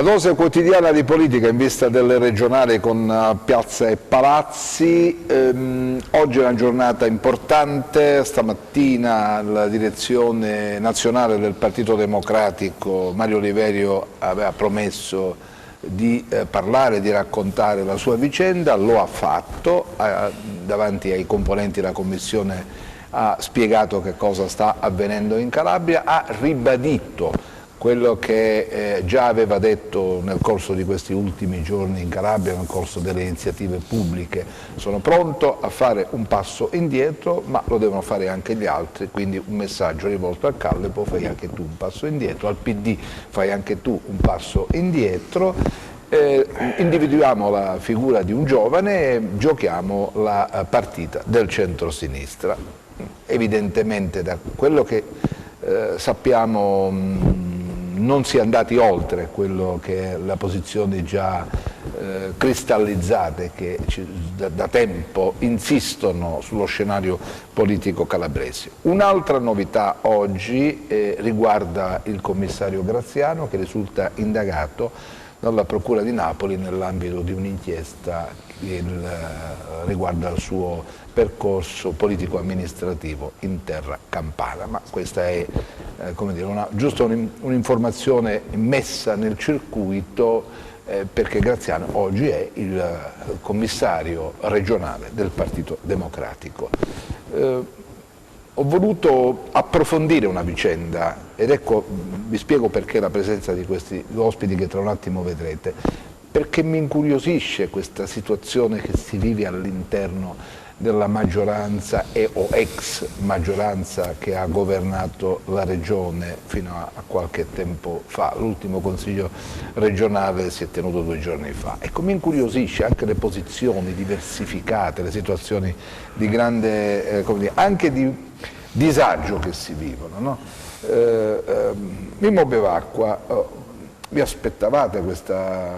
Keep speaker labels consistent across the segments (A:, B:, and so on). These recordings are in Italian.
A: La dose quotidiana di politica in vista delle regionali con piazza e palazzi. Oggi è una giornata importante. Stamattina la direzione nazionale del Partito Democratico, Mario Oliverio, aveva promesso di parlare, di raccontare la sua vicenda, lo ha fatto, davanti ai componenti della Commissione ha spiegato che cosa sta avvenendo in Calabria, ha ribadito quello che già aveva detto nel corso di questi ultimi giorni in Calabria, nel corso delle iniziative pubbliche. Sono pronto a fare un passo indietro, ma lo devono fare anche gli altri, quindi un messaggio rivolto al Callepo: fai anche tu un passo indietro, al PD fai anche tu un passo indietro, individuiamo la figura di un giovane e giochiamo la partita del centro-sinistra. Evidentemente da quello che sappiamo non si è andati oltre quello che è la posizione già cristallizzate che da tempo insistono sullo scenario politico calabrese. Un'altra novità oggi riguarda il commissario Graziano, che risulta indagato dalla Procura di Napoli nell'ambito di un'inchiesta che riguarda il suo percorso politico-amministrativo in terra campana. Ma questa è come dire, giusto un'informazione messa nel circuito, perché Graziano oggi è il commissario regionale del Partito Democratico. Ho voluto approfondire una vicenda ed ecco, vi spiego perché la presenza di questi ospiti che tra un attimo vedrete, perché mi incuriosisce questa situazione che si vive all'interno della maggioranza o ex maggioranza che ha governato la regione fino a qualche tempo fa. L'ultimo consiglio regionale si è tenuto 2 giorni fa. Ecco, mi incuriosisce anche le posizioni diversificate, le situazioni di grande, come dire, anche di disagio che si vivono, no? Mimmo Bevacqua, vi aspettavate questa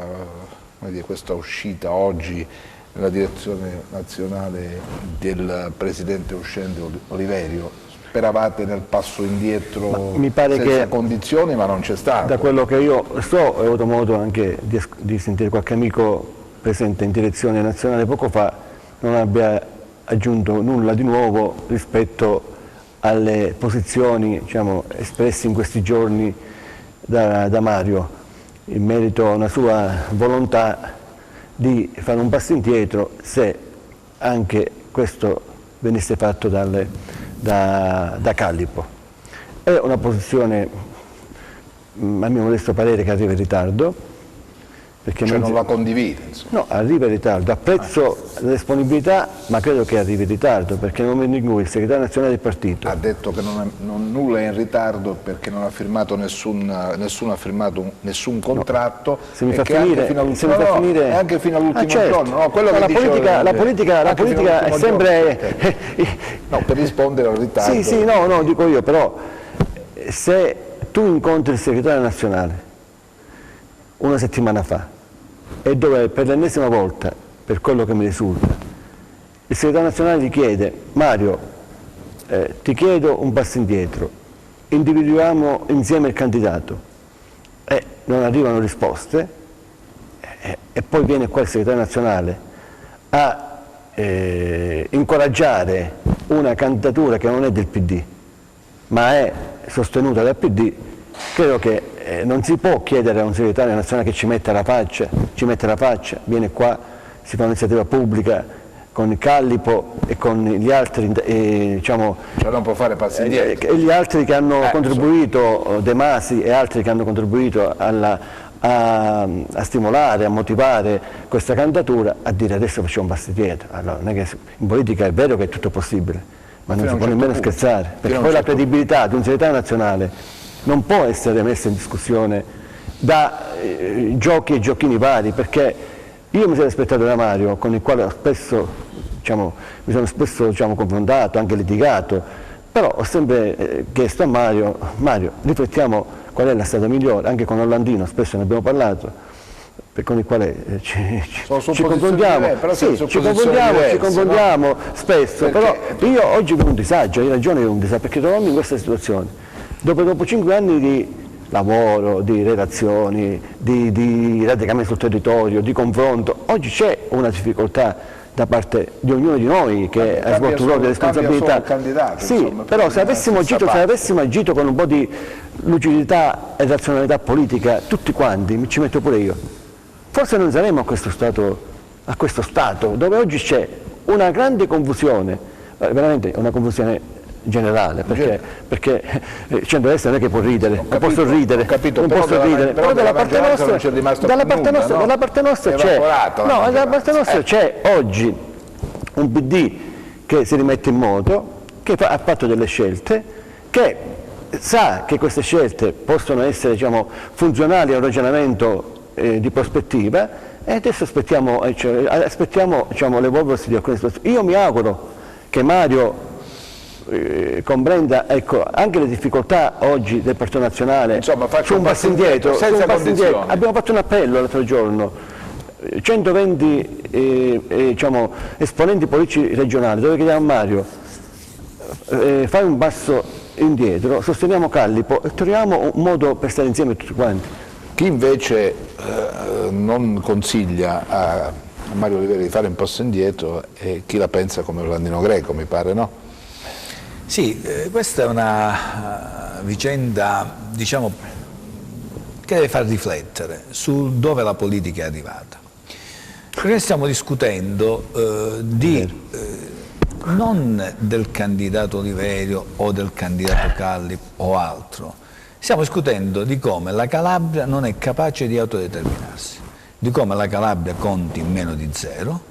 A: uscita oggi nella direzione nazionale del presidente uscente Oliverio? Speravate nel passo indietro senza condizioni, ma non c'è stato.
B: Da quello che io so, ho avuto modo anche di sentire qualche amico presente in direzione nazionale poco fa, non abbia aggiunto nulla di nuovo rispetto alle posizioni, diciamo, espresse in questi giorni da Mario, in merito a una sua volontà di fare un passo indietro se anche questo venisse fatto da Callipo. È una posizione, a mio modesto parere, che arriva in ritardo. Perché
A: non la condivide? Insomma.
B: No, arriva in ritardo, apprezzo la disponibilità, ma credo che arrivi in ritardo, perché nel momento in cui il segretario nazionale del partito
A: ha detto che nulla è in ritardo perché non ha firmato nessuno ha firmato nessun contratto,
B: se mi fa finire,
A: anche fino all'ultimo
B: certo.
A: giorno. No, quello
B: no,
A: che
B: la politica è sempre
A: no, per rispondere al ritardo.
B: Sì, no, dico io, però se tu incontri il segretario nazionale una settimana fa e dove per l'ennesima volta, per quello che mi risulta, il segretario nazionale gli chiede: Mario, ti chiedo un passo indietro, individuiamo insieme il candidato, e non arrivano risposte, e poi viene qua il segretario nazionale a incoraggiare una candidatura che non è del PD ma è sostenuta dal PD. Credo che non si può chiedere a un segretario nazionale che ci metta la faccia, viene qua, si fa un'iniziativa pubblica con il Callipo e con gli altri, diciamo,
A: non può fare passi indietro.
B: E gli altri che hanno contribuito, De Masi e altri che hanno contribuito a stimolare, a motivare questa candidatura, a dire adesso facciamo un passo indietro. Allora, non è che in politica è vero che è tutto possibile, ma non si può nemmeno scherzare, perché poi la credibilità di un segretario nazionale non può essere messa in discussione da giochi e giochini vari, perché io mi sarei aspettato da Mario, con il quale mi sono spesso confrontato, anche litigato, però ho sempre chiesto a Mario, riflettiamo qual è la strada migliore, anche con Orlandino spesso ne abbiamo parlato, con il quale ci confrontiamo, ci confrontiamo spesso, perché però io oggi ho un disagio, hai ragione, ho un disagio, perché trovarmi in questa situazione, dopo 5 anni di lavoro, di relazioni, di radicamento sul territorio, di confronto. Oggi c'è una difficoltà da parte di ognuno di noi che ha svolto un ruolo di responsabilità.
A: Candidato,
B: sì,
A: insomma,
B: però se avessimo agito con un po' di lucidità e razionalità politica, tutti quanti, ci metto pure io, forse non saremmo a questo stato dove oggi c'è una grande confusione, veramente una confusione generale, perché il centrodestra non è che può ridere, non posso ridere, non posso ridere, però dalla parte nostra c'è oggi un PD che si rimette in moto, che ha fatto delle scelte, che sa che queste scelte possono essere, diciamo, funzionali a un ragionamento di prospettiva, e adesso aspettiamo diciamo, l'evolversi di alcune situazioni. Io mi auguro che Mario comprenda, ecco, anche le difficoltà oggi del Partito Nazionale.
A: Insomma,
B: su un passo indietro, abbiamo fatto un appello l'altro giorno, 120 diciamo, esponenti politici regionali, dove chiediamo a Mario fai un passo indietro, sosteniamo Callipo e troviamo un modo per stare insieme tutti quanti.
A: Chi invece non consiglia a Mario Oliveri di fare un passo indietro è chi la pensa come Orlandino Greco, mi pare, no?
C: Sì, questa è una vicenda, diciamo, che deve far riflettere su dove la politica è arrivata. Perché stiamo discutendo non del candidato Oliverio o del candidato Callipo o altro, stiamo discutendo di come la Calabria non è capace di autodeterminarsi, di come la Calabria conti meno di zero,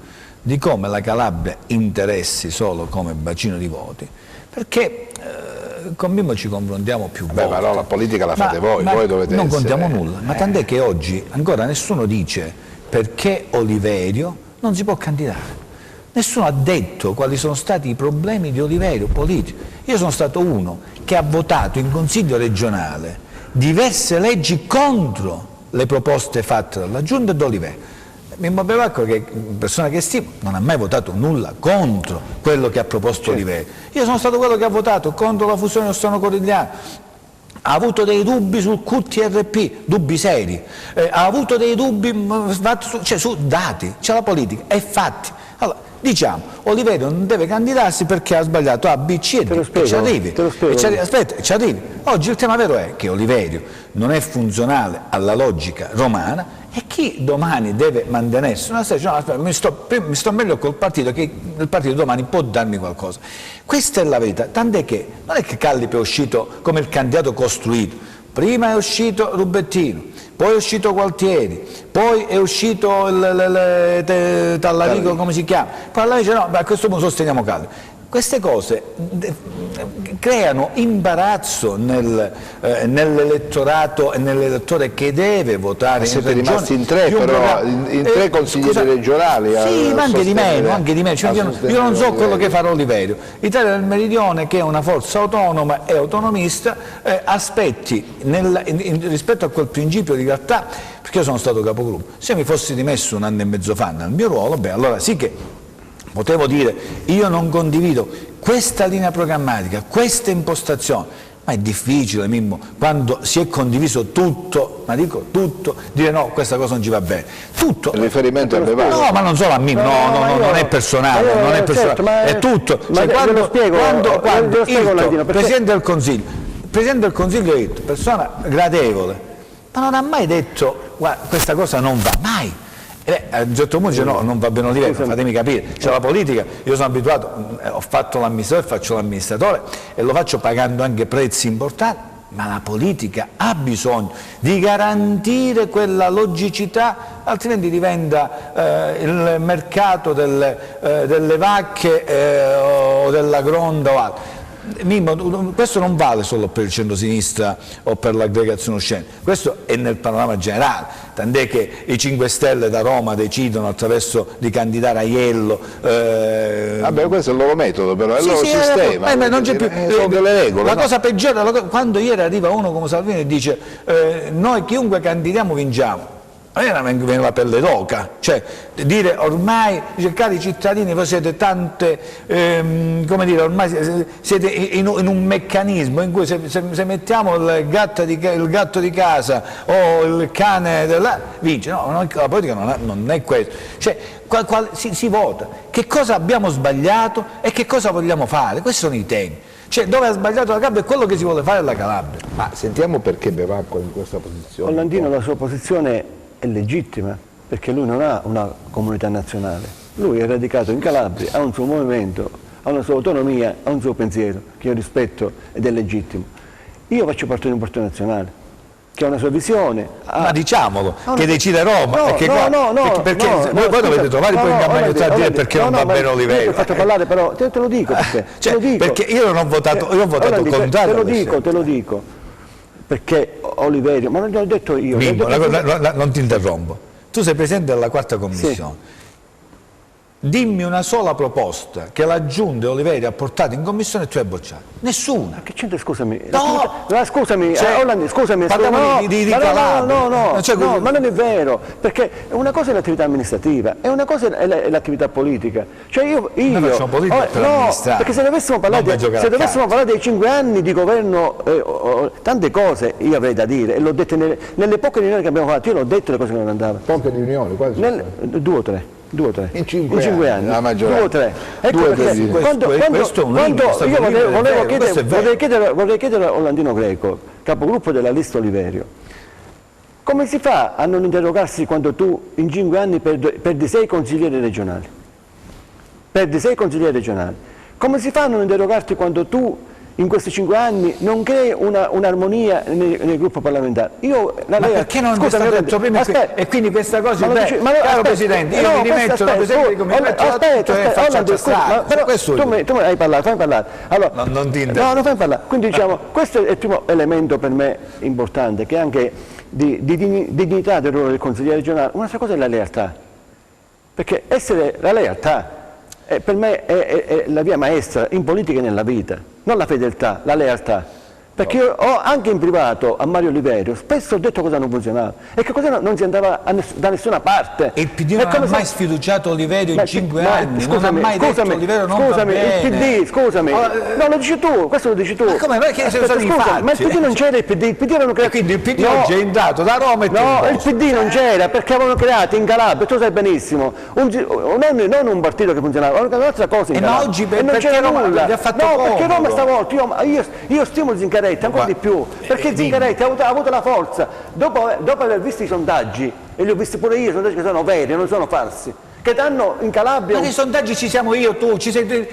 C: di come la Calabria interessi solo come bacino di voti, perché con Mimmo ci confrontiamo più volte.
A: Ma no, la politica la fate voi dovete
C: non
A: essere...
C: contiamo nulla, ma tant'è che oggi ancora nessuno dice perché Oliverio non si può candidare. Nessuno ha detto quali sono stati i problemi di Oliverio politici. Io sono stato uno che ha votato in Consiglio regionale diverse leggi contro le proposte fatte dalla Giunta e da Oliverio. Mimmo Bevacqua, che è una persona che stimo, non ha mai votato nulla contro quello che ha proposto Oliverio. Io sono stato quello che ha votato contro la fusione del Strano Corigliano, ha avuto dei dubbi sul QTRP, dubbi seri, ha avuto dei dubbi su dati, c'è la politica e fatti. Allora, diciamo, Oliverio non deve candidarsi perché ha sbagliato A, B, C e D, e ci arrivi. Aspetta, ci arrivi. Oggi il tema vero è che Oliverio non è funzionale alla logica romana, e chi domani deve mantenersi una no, mi sto meglio col partito, che il partito domani può darmi qualcosa. Questa è la verità, tant'è che non è che Callipo è uscito come il candidato costruito, prima è uscito Rubettino, poi è uscito Gualtieri, poi è uscito Tallarico, come si chiama, poi alla dice no, a questo punto sosteniamo Callipo. Queste cose creano imbarazzo nell'elettorato e nell'elettore che deve votare. Ma
A: siete rimasti in tre, però, in tre consiglieri regionali.
C: Sì, ma anche di meno. Cioè, io non so quello che farà Oliverio. L'Italia del Meridione, che è una forza autonoma e autonomista, aspetti rispetto a quel principio di realtà, perché io sono stato capogruppo. Se mi fossi dimesso un anno e mezzo fa nel mio ruolo, beh, allora sì che potevo dire io non condivido questa linea programmatica, questa impostazione, ma è difficile, Mimmo, quando si è condiviso tutto, ma dico tutto, dire no, questa cosa non ci va bene. Tutto.
A: Il riferimento è Bevacqua.
C: No, ma non solo a Mimmo, non è personale, non è personale, certo, è tutto. Cioè, quando il Presidente del Consiglio ha detto, persona gradevole, ma non ha mai detto guarda, questa cosa non va, mai. A un certo punto dice no, non va bene Oliverio, fatemi capire, c'è la politica, io sono abituato, ho fatto l'amministratore, faccio l'amministratore e lo faccio pagando anche prezzi importanti, ma la politica ha bisogno di garantire quella logicità, altrimenti diventa il mercato delle vacche o della gronda o altro. Mimmo, questo non vale solo per il centro-sinistra o per l'aggregazione uscente, questo è nel panorama generale, tant'è che i 5 Stelle da Roma decidono attraverso di candidare Aiello.
A: Vabbè, questo è il loro metodo, però è il loro sistema.
C: Non c'è più,
A: sono delle regole.
C: La cosa peggiore, quando ieri arriva uno come Salvini e dice noi chiunque candidiamo vinciamo. a me viene la pelle d'oca, cioè dire ormai, dice, cari cittadini, voi siete tante, come dire, ormai siete in un meccanismo in cui se mettiamo il gatto di casa o il cane vince. No, la politica non è questo, cioè si vota, che cosa abbiamo sbagliato e che cosa vogliamo fare, questi sono i temi. Cioè, dove ha sbagliato la Calabria è quello che si vuole fare alla Calabria.
A: Ma sentiamo perché Bevacqua in questa posizione.
B: Orlandino, la sua posizione è legittima, perché lui non ha una comunità nazionale. Lui è radicato in Calabria, ha un suo movimento, ha una sua autonomia, ha un suo pensiero, che io rispetto ed è legittimo. Io faccio parte di un partito nazionale, che ha una sua visione.
C: Ma diciamolo, che decide Roma.
B: No,
C: perché voi dovete trovare poi in campagna a dire perché non va bene Oliverio.
B: Io ti ho fatto parlare, però te lo dico perché.
C: Cioè, perché io non ho votato, contrario.
B: Te lo dico, perché Oliverio, ma non l'ho detto io.
C: Mimmo, non ti interrompo. Tu sei presidente della quarta commissione.
B: Sì.
C: Dimmi una sola proposta che la Giunta Oliverio ha portato in commissione e tu hai bocciato. Nessuna.
B: Che c'entra, scusami?
C: No!
B: Scusami,
C: Cioè,
B: scusami.
C: Parliamo di Calabria.
B: No, ma non è vero, perché una cosa è l'attività amministrativa e una cosa è l'attività politica. Cioè io
C: noi facciamo politica per amministrare.
B: Perché se dovessimo parlare dei 5 anni di governo, tante cose io avrei da dire, e l'ho detto nelle poche riunioni che abbiamo fatto, io l'ho detto le cose che non andavano.
A: Poche riunioni, quasi?
B: 2 o 3. In 5 anni,
A: la maggioranza.
B: 2 o 3. Ecco io vorrei chiedere a Orlandino Greco, capogruppo della lista Oliverio, come si fa a non interrogarsi quando tu in 5 anni perdi 6 consiglieri regionali? Perdi 6 consiglieri regionali. Come si fa a non interrogarti quando tu in questi 5 anni non crei un'armonia nel gruppo parlamentare?
C: Perché non è stato detto prima? E quindi questa cosa caro Presidente, io mi rimetto da Presidente come
B: tu hai parlato, fammi parlare. Allora,
C: non ti
B: no, non fammi parlare. Quindi diciamo, questo è il primo elemento per me importante, che è anche di dignità del ruolo del consigliere regionale. Un'altra cosa è la lealtà, perché essere la lealtà per me è la via maestra in politica e nella vita, non la fedeltà, la lealtà. Perché io ho anche in privato a Mario Oliverio spesso ho detto cosa non funzionava e che cosa non si andava da nessuna parte.
C: E il PD non ha mai sfiduciato Oliverio in 5 anni, non ha mai detto Oliverio non va bene.
B: Il PD, scusami, no, lo dici tu, questo lo dici tu.
C: Ma come? Perché
B: ma il PD non c'era, il PD erano creati.
C: Quindi il PD oggi è entrato da Roma e
B: no, il PD non c'era perché avevano creato in Calabria, tu sai benissimo, non un partito che funzionava, un'altra cosa in Calabria.
C: Ma oggi
B: non c'era nulla.
C: Gli ha fatto
B: no, perché Roma stavolta, io stimo Zingaretti ancora di più, perché Zingaretti ha avuto la forza, dopo aver visto i sondaggi, e li ho visti pure io, i sondaggi che sono veri, non sono falsi, che danno in Calabria.
C: Ma nei sondaggi ci siamo io, tu, sei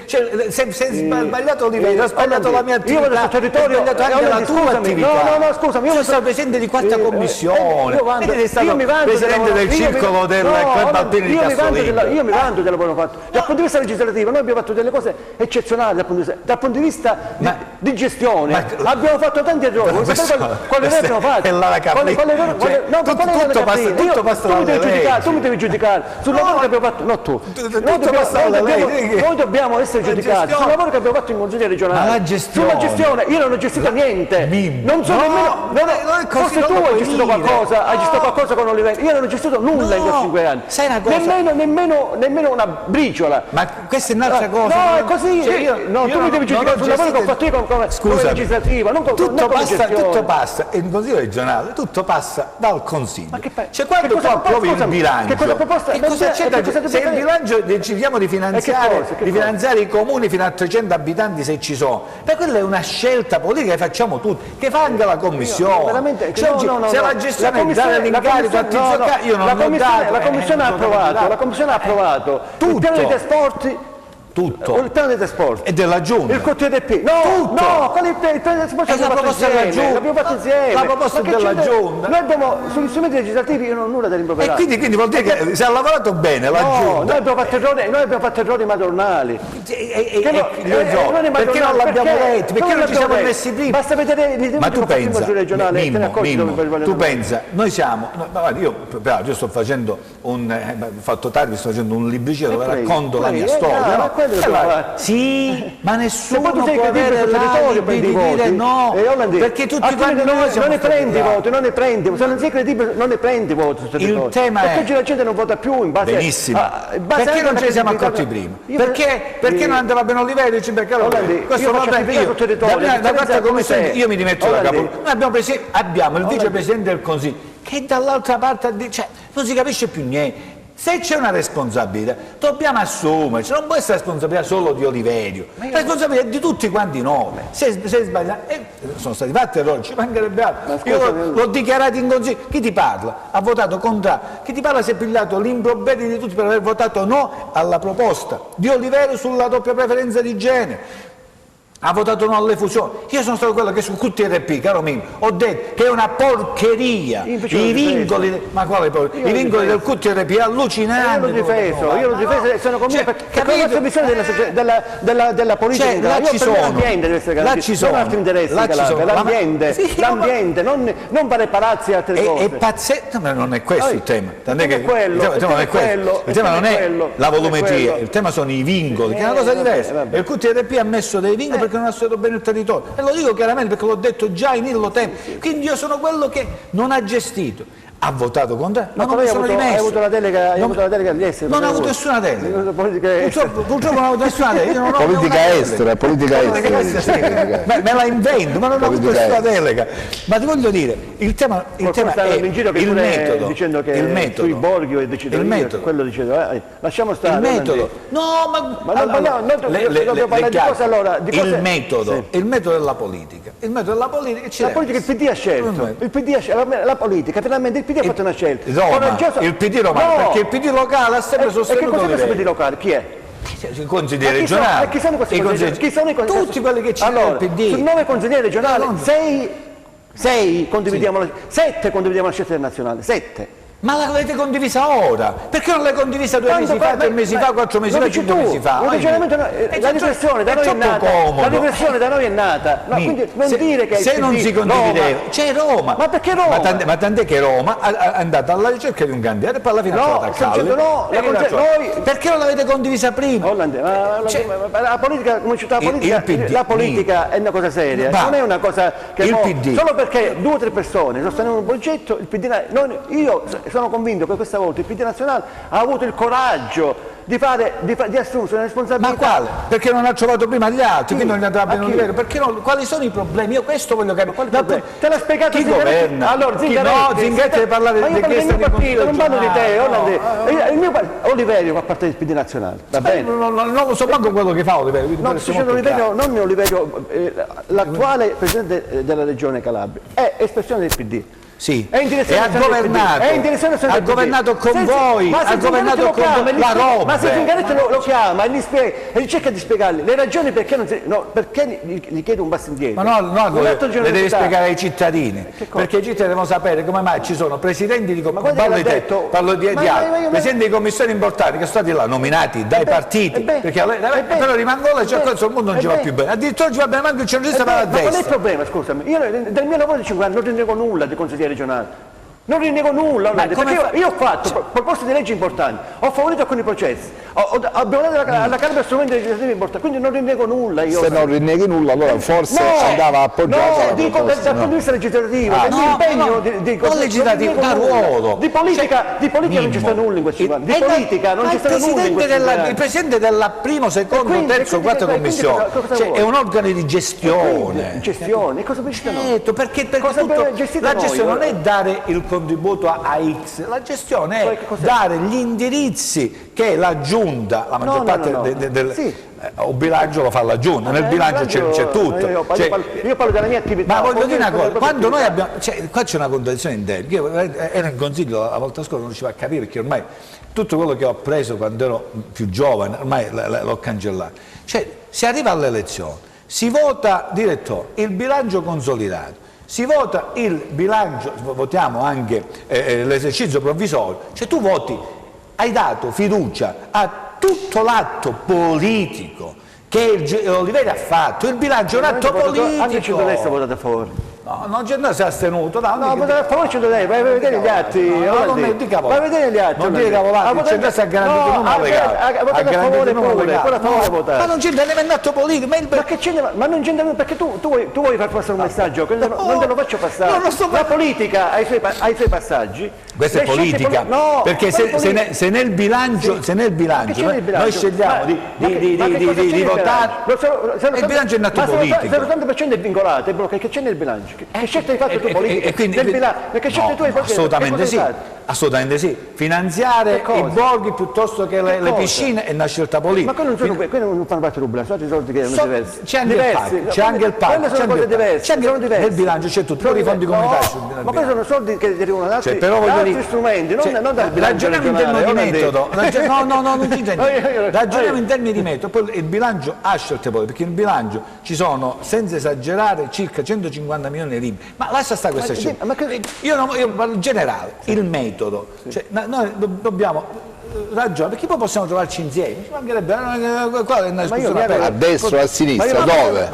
C: sbagliato Oliverio, ho sbagliato la mia attività,
B: io vado sul territorio,
C: ho sbagliato anche la tua attività.
B: No, scusami, io
C: sono stato presidente di quarta commissione, sei stato
B: mi vanto
C: presidente del circolo del Club Alpino di Castellino.
B: Io mi vanto del lavoro fatto. Dal punto di vista legislativo noi abbiamo fatto delle cose eccezionali, dal punto di vista di gestione. Abbiamo fatto tanti errori, non sapete quali errori abbiamo fatto.
C: È la Caprina. Tutto passa dalle lei.
B: Tu mi devi giudicare sul lavoro che abbiamo fatto, no tu. Noi dobbiamo essere giudicati sul lavoro che abbiamo fatto in consiglio regionale.
C: Ma la gestione.
B: Sulla gestione io non ho gestito niente. Non so nemmeno. Forse tu hai gestito qualcosa, hai gestito qualcosa con Oliverio. Io non ho gestito nulla in questi 5 anni.
C: Sai una cosa?
B: Nemmeno una briciola.
C: Ma questa è un'altra cosa.
B: No, è così. Tu mi devi giudicare sul lavoro che ho fatto io come legislativa, non come gestione.
C: Tutto passa, e in consiglio regionale, tutto passa dal consiglio. Cioè quando tu approvi il bilancio, se il bilancio decidiamo di finanziare i comuni fino a 300 abitanti se ci sono, ma quella è una scelta politica che facciamo tutti, che fa anche la commissione. Se la gestione è dare l'incarico a Tizio io non l'ho dato.
B: La commissione ha approvato il piano dei trasporti.
C: Tutto.
B: Il piano dei trasporti.
C: E della Giunta.
B: Il cortile del P. No, il piano dei trasporti l'abbiamo fatto insieme.
C: La proposta della Giunta.
B: Noi abbiamo, sugli strumenti legislativi io non ho nulla da rimproverare.
C: E quindi vuol dire che si è lavorato bene la Giunta.
B: Noi abbiamo fatto errori madornali.
C: Perché non l'abbiamo detto? Perché non ci siamo messi prima?
B: Basta vedere
C: ma tu pensa, noi siamo, io sto facendo ho fatto tardi, sto facendo un libricino dove racconto la mia storia, no? Sì, ma nessuno
B: poi tu sei
C: può
B: credibile
C: avere
B: sul territorio, prendi i
C: di dire
B: voti.
C: no, perché tutti quanti noi siamo
B: non ne prendi
C: stati
B: voti, non ne prendi, se non sei credibile non ne prendi voti sul territorio.
C: Il tema
B: perché
C: è...
B: oggi la gente non vota più in base
C: Benissimo,
B: in base
C: perché
B: anche
C: non
B: alla
C: ce ne siamo
B: credibilità.
C: accorti prima? Perché non andava bene Oliveira? Dice perché questo va bene, da questa commissione io mi dimetto da capo. Noi abbiamo il vicepresidente del Consiglio che dall'altra parte cioè, non si capisce più niente. Se c'è una responsabilità, dobbiamo assumerci, non può essere responsabilità solo di Oliverio, la responsabilità di tutti quanti noi. Se sbagliamo, sono stati fatti errori, ci mancherebbe altro. Io l'ho dichiarato in Consiglio, chi ti parla? Ha votato contrario, chi ti parla si è pigliato l'improperi di tutti per aver votato no alla proposta di Oliverio sulla doppia preferenza di genere. Ha votato no alle fusioni. Io sono stato quello che su QTRP, caro Mimmo, ho detto che è una porcheria. I vincoli, ma quale porcheria? I vincoli del QTRP allucinanti.
B: Io l'ho difeso e sono convinto perché è la visione della politica.
C: Cioè, là ci sono,
B: l'ambiente deve essere garantito, non altri interessi, l'ambiente, non fare palazzi e altre cose.
C: È pazzesco, ma non è questo il tema. Il tema non è la volumetria, il tema sono i vincoli, che è una cosa diversa. E il QTRP ha messo dei vincoli perché non ha studiato bene il territorio, e lo dico chiaramente perché l'ho detto già in illo tempo, quindi io sono quello che non ha gestito, ha votato contro, ma non mi sono rimesso.
B: Hai avuto la delega agli esteri?
C: Non ho avuto nessuna delega, purtroppo non ho avuto nessuna delega.
A: Politica estera.
C: Me la invento, ma non ho avuto nessuna delega. Ma ti voglio dire, il tema è il metodo,
B: dicendo che sui borghi o decido quello dicevo, lasciamo stare
C: il metodo. No, ma dobbiamo parlare di cosa allora? Il metodo della politica. Il metodo della politica ci
B: la politica il PD ha scelto. La politica, finalmente il PD ha fatto una scelta.
C: Il PD romano, perché il PD locale ha sempre sostenuto
B: Oliverio. E che cos'è questo PD locale? Chi è?
C: I consiglieri regionali.
B: Chi sono questi consiglieri?
C: Tutti quelli che ci sono nel PD.
B: Su 9 consiglieri regionali, 6 condividiamo 7 condividiamo la scelta del nazionale, 7.
C: Ma l'avete condivisa ora? Perché non l'hai condivisa 2 mesi fa, 3 mesi fa, 4 mesi fa, 5 mesi fa?
B: La riflessione da noi è nata. La riflessione da noi è nata. Quindi non dire che
C: se non si condivideva, c'è Roma.
B: Ma perché Roma?
C: Ma tant'è che Roma è andata alla ricerca di un candidato e poi alla fine ha trovato a Calle. Perché non l'avete condivisa prima?
B: La politica è una cosa seria, non è una cosa che solo perché 2 o 3 persone sostengono un progetto, il PD io sono convinto che questa volta il PD nazionale ha avuto il coraggio di assumersi una responsabilità.
C: Ma quale? Perché non ha trovato prima gli altri, quindi non andava bene Oliverio. Perché no? Quali sono i problemi? Io questo voglio capire.
B: Te l'ha spiegato
C: chi governa?
B: Allora,
C: Zingaretti deve parlare di
B: questo partito, non parlo di te. Oliverio fa parte del PD nazionale, va bene?
C: Non lo so manco quello che fa Oliverio.
B: Non Oliverio, l'attuale presidente della regione Calabria è espressione del PD.
C: Sì, e ha governato con voi, ha governato con la Roma.
B: Ma se Zingaretti lo chiama e cerca di spiegargli le ragioni perché non si, perché gli chiede un passo indietro.
C: Ma no, le devi spiegare ai cittadini, perché i cittadini devono sapere come mai ci sono presidenti di commissioni, parlo di presidenti di commissioni importanti che sono stati là nominati dai partiti, perché però rimangono là, cioè questo il mondo non ci va più bene, addirittura ci va bene manco il centrodestra va a destra.
B: Ma qual è il problema, scusami? Io del mio lavoro di 5 anni non rinnego nulla di consigliere regionale. Non rinnego nulla, perché io ho fatto proposte di legge importanti, ho favorito alcuni processi, abbiamo dato alla Calabria strumenti legislativi importanti, quindi non rinnego nulla.
A: Se non rinneghi nulla, allora forse andava appoggiato.
B: No, dico dal punto di vista legislativo, l'impegno
C: non legislativo, da ruolo.
B: Di politica non c'è stato nulla in questi anni, di politica non c'è stato nulla in questi anni.
C: Il presidente della primo, secondo, terzo, quarta commissione è un organo di gestione.
B: Gestione, cosa bisogna?
C: Certo, perché la gestione non è dare il contributo a X, la gestione è dare gli indirizzi che la giunta, la maggior parte del bilancio lo fa la giunta, nel bilancio c'è tutto.
B: Io parlo della mia attività.
C: Ma voglio dire una cosa, quando noi abbiamo, qua c'è una contraddizione interna, io ero in consiglio la volta scorsa, non riuscivo a capire perché ormai tutto quello che ho appreso quando ero più giovane, ormai l'ho cancellato. Cioè, si arriva alle elezioni, si vota direttore, il bilancio consolidato, si vota il bilancio, votiamo anche l'esercizio provvisorio, cioè tu voti, hai dato fiducia a tutto l'atto politico che Oliverio ha fatto, il bilancio è un atto politico.
B: Anche il centrodestra ha votato a favore.
C: No, non c'è si è astenuto.
B: No, ma a favore 110, vai a vedere gli atti. Vai a vedere gli atti.
C: Non dire cavolate, il centro-destra ha garantito il numero legale.
B: Ha votato a favore pure,
C: ma non c'entra l'emendato politico.
B: Ma che c'entra? Ma non c'entra perché tu vuoi far passare un messaggio, non te lo faccio passare. La politica ha i suoi passaggi.
C: Questa è politica, perché se nel bilancio noi scegliamo di votare, il bilancio è un atto politico.
B: Il 70% è vincolato, che c'è nel bilancio? Che scelta hai fatto tu politica? Perché scelte tu hai fatto?
C: Assolutamente sì. Finanziare i borghi piuttosto che le piscine è una scelta politica.
B: Ma quelli non fanno parte del bilancio, sono soldi che erano diversi.
C: C'è anche il PAC,
B: quelle sono cose diverse.
C: nel bilancio c'è tutto, i fondi comunitari.
B: Ma questi sono soldi che derivano da altri strumenti, non dal bilancio
C: regionale. Ragioniamo in termini di metodo. Non c'entra niente. Ragioniamo in termini di metodo. Poi il bilancio ha scelte politiche, perché nel bilancio ci sono, senza esagerare, circa 150 milioni di libri. Ma lascia stare questa scelta. Io parlo in generale, il metodo. Cioè, noi dobbiamo ragionare, perché poi possiamo trovarci insieme. Ci mancherebbe, qua è una discussione aperta.
A: A destra o a sinistra, dove?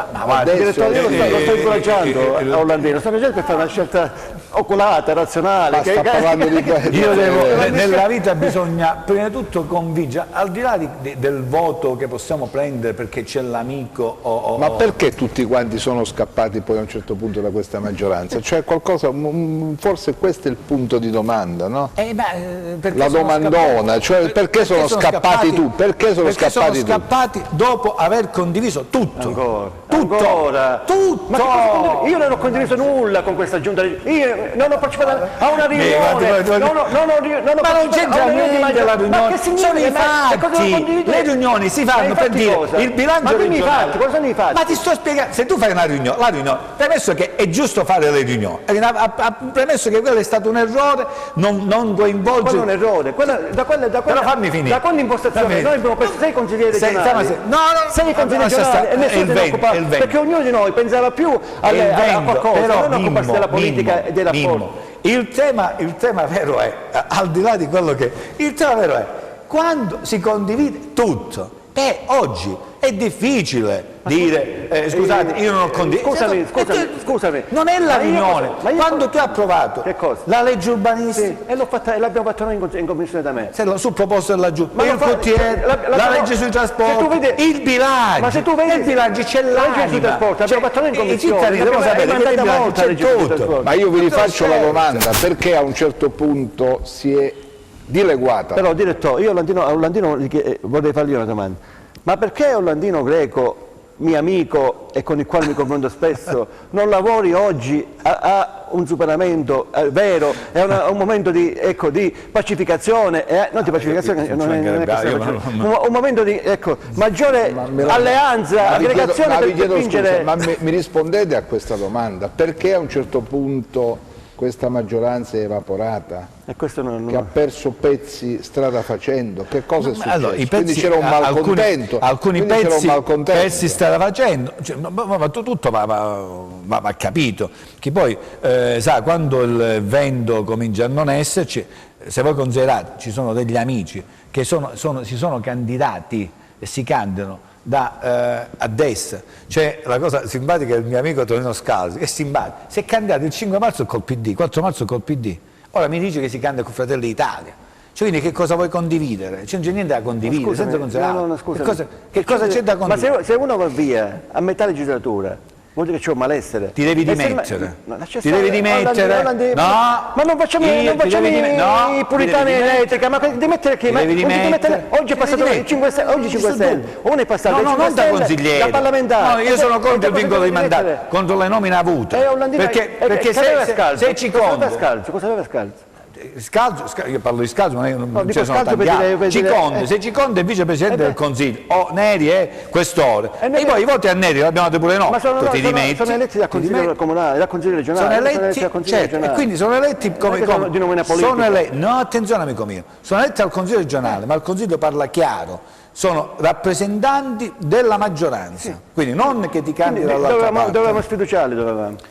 B: Direttore, io lo sto incoraggiando a Orlandino, sto facendo per fare una scelta oculata, razionale.
A: Sta parlando di
C: io nella vita bisogna prima di tutto convincere, al di là del voto che possiamo prendere perché c'è l'amico
A: ma perché tutti quanti sono scappati poi a un certo punto da questa maggioranza? Cioè qualcosa, forse questo è il punto di domanda, no? La domandona, cioè perché sono scappati tu? Perché sono scappati
C: dopo aver condiviso tutto.
B: Ancora.
C: Tutto.
B: Io non ho condiviso nulla con questa giunta, io non ho partecipato a una riunione,
C: ma non c'entra niente la riunione, sono i fatti, le riunioni si fanno per dire il bilancio regionale.
B: Cosa ne hai fatti?
C: Ma ti sto spiegando, se tu fai una riunione, la riunione, premesso che è giusto fare le riunioni, premesso che quello è stato un errore, non coinvolge...
B: Quello è un errore,
C: però fammi finire.
B: Da quella impostazione noi abbiamo preso 6 consiglieri regionali, 6 consiglieri regionali e nessuno se ne occupa, perché ognuno di noi pensava più a qualcosa, non occuparsi della politica e dei rapporti.
C: Il tema vero è, al di là di quello che... Il tema vero è, quando si condivide tutto, oggi è difficile dire, scusate, io non ho condiviso.
B: Scusami.
C: Non è la riunione. Quando tu hai approvato la legge urbanistica...
B: E l'abbiamo fatto noi in commissione da me.
C: Su proposta della Giunta, il quartiere, la legge sui trasporti, il bilancio.
B: Ma se tu vedi
C: il bilancio c'è
B: la legge sui trasporti, l'abbiamo fatto noi in commissione.
C: I cittadini devono sapere che il bilancio c'è tutto.
A: Ma io vi rifaccio la domanda, perché a un certo punto si è dileguata?
B: Però direttore, io a Orlandino vorrei fargli una domanda. Ma perché Orlandino Greco, mio amico e con il quale mi confronto spesso, non lavori oggi a un superamento vero, è un momento di pacificazione, non di pacificazione, un momento di maggiore alleanza, aggregazione per vincere.
A: Ma mi rispondete a questa domanda? Perché a un certo punto questa maggioranza è evaporata? Che ha perso pezzi strada facendo? Che cosa è successo?
C: Allora,
A: quindi c'era un malcontento.
C: Alcuni pezzi strada facendo, ma tutto va capito. Che poi, sa, quando il vento comincia a non esserci, se voi considerate, ci sono degli amici che si sono candidati e si candidano a destra. C'è la cosa simpatica del mio amico Tonino Scalzi, che è simpatico, si è candidato il 5 marzo col PD, 4 marzo col PD, ora mi dice che si candida con Fratelli d'Italia. Cioè, quindi che cosa vuoi condividere? C'è niente da condividere, senza considerare. Che cosa c'è da condividere?
B: Ma se uno va via a metà legislatura, vuol dire che c'è un malessere.
C: Ti devi dimettere. Ti devi dimettere. No,
B: ma non facciamo i puritani in etica, ma dimettere che? Oggi è passato il 5 Stelle. Uno è passato il 5 Stelle da parlamentare.
C: No, io sono contro il vincolo di mandato, contro le nomine avute. Perché se ci conto.
B: Cosa aveva Scalzi?
C: Io parlo di Scalzi, ma non ci sono tanti. Se Ciconde è vicepresidente del Consiglio, o Neri è questore, e poi i voti a Neri l'abbiamo dato pure noi.
B: Ma sono eletti dal Consiglio comunale, dal Consiglio regionale.
C: Sono eletti, e quindi sono eletti come
B: di nomina politica.
C: No, attenzione amico mio, sono eletti al Consiglio regionale, ma il Consiglio parla chiaro. Sono rappresentanti della maggioranza, quindi non che ti candidano dall'altra parte.
B: Dovevamo sfiduciarli,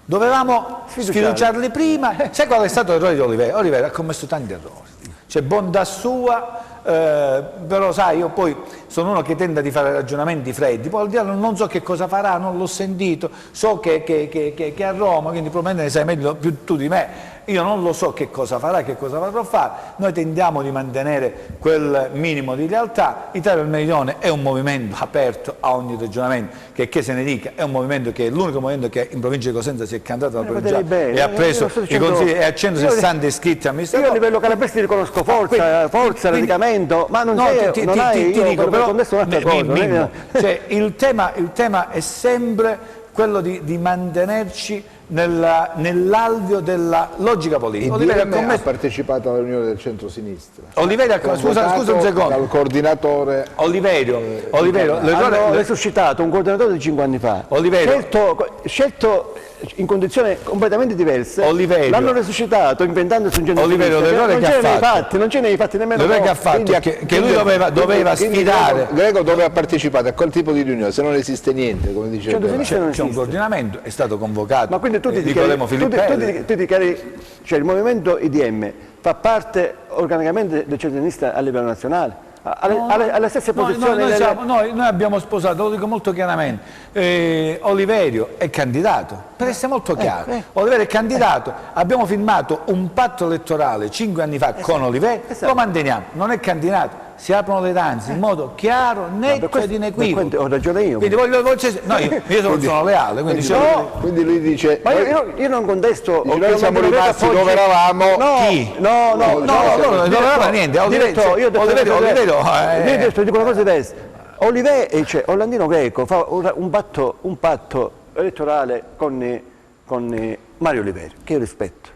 C: Dovevamo sfiduciarli prima. Sai qual è stato l'errore di Olivero? Olivero ha commesso tanti errori, c'è bontà sua, però sai, io poi sono uno che tende a fare ragionamenti freddi, poi al dialogo non so che cosa farà, non l'ho sentito, so che a Roma, quindi probabilmente ne sai meglio più tu di me, io non lo so che cosa farà, che cosa vorrà fare, noi tendiamo di mantenere quel minimo di lealtà. Italia del Meridione è un movimento aperto a ogni ragionamento, che se ne dica, è un movimento che è l'unico movimento che in provincia di Cosenza si è candidato alla provincia e ha preso i consigli e ha 160 iscritti amministratori.
B: Io a livello calabrese ti riconosco forza, radicamento, ma non hai
C: cioè, il tema è sempre quello di mantenerci nell'alveo della logica politica.
A: Oliveri ha partecipato alla riunione del centro-sinistra.
C: Oliveri, scusa un secondo.
A: Dal coordinatore.
C: Oliverio,
B: hanno resuscitato un coordinatore di 5 anni fa. Scelto in condizioni completamente diverse, l'hanno resuscitato inventandosi un
C: Oliverio, l'errore che ha fatto,
B: non ce ne hai fatti nemmeno.
C: L'errore che ha fatto è che lui doveva sfidare.
A: Greco dove ha partecipato a quel tipo di riunione, se non esiste niente, come dice
C: c'è un coordinamento, è stato convocato.
B: Ma quindi tu ti dichiari, cioè il movimento IDM fa parte organicamente del centro-sinistra a livello nazionale? Alle stesse posizioni.
C: Noi abbiamo sposato, lo dico molto chiaramente, Oliverio è candidato, per essere molto chiaro, Oliverio è candidato, abbiamo firmato un patto elettorale 5 anni fa con Oliverio, lo manteniamo, non è candidato. Si aprono le danze in modo chiaro, netto ed inequivoco.
B: Ho ragione io.
C: Quindi io sono leale.
A: Quindi lui dice.
B: Ma io non contesto.
A: Noi siamo rimasti dove eravamo.
C: Chi?
B: No,
C: non eravamo niente.
B: Io ti dico una cosa diversa. Orlandino Greco fa un patto elettorale con Mario Oliverio, che io rispetto.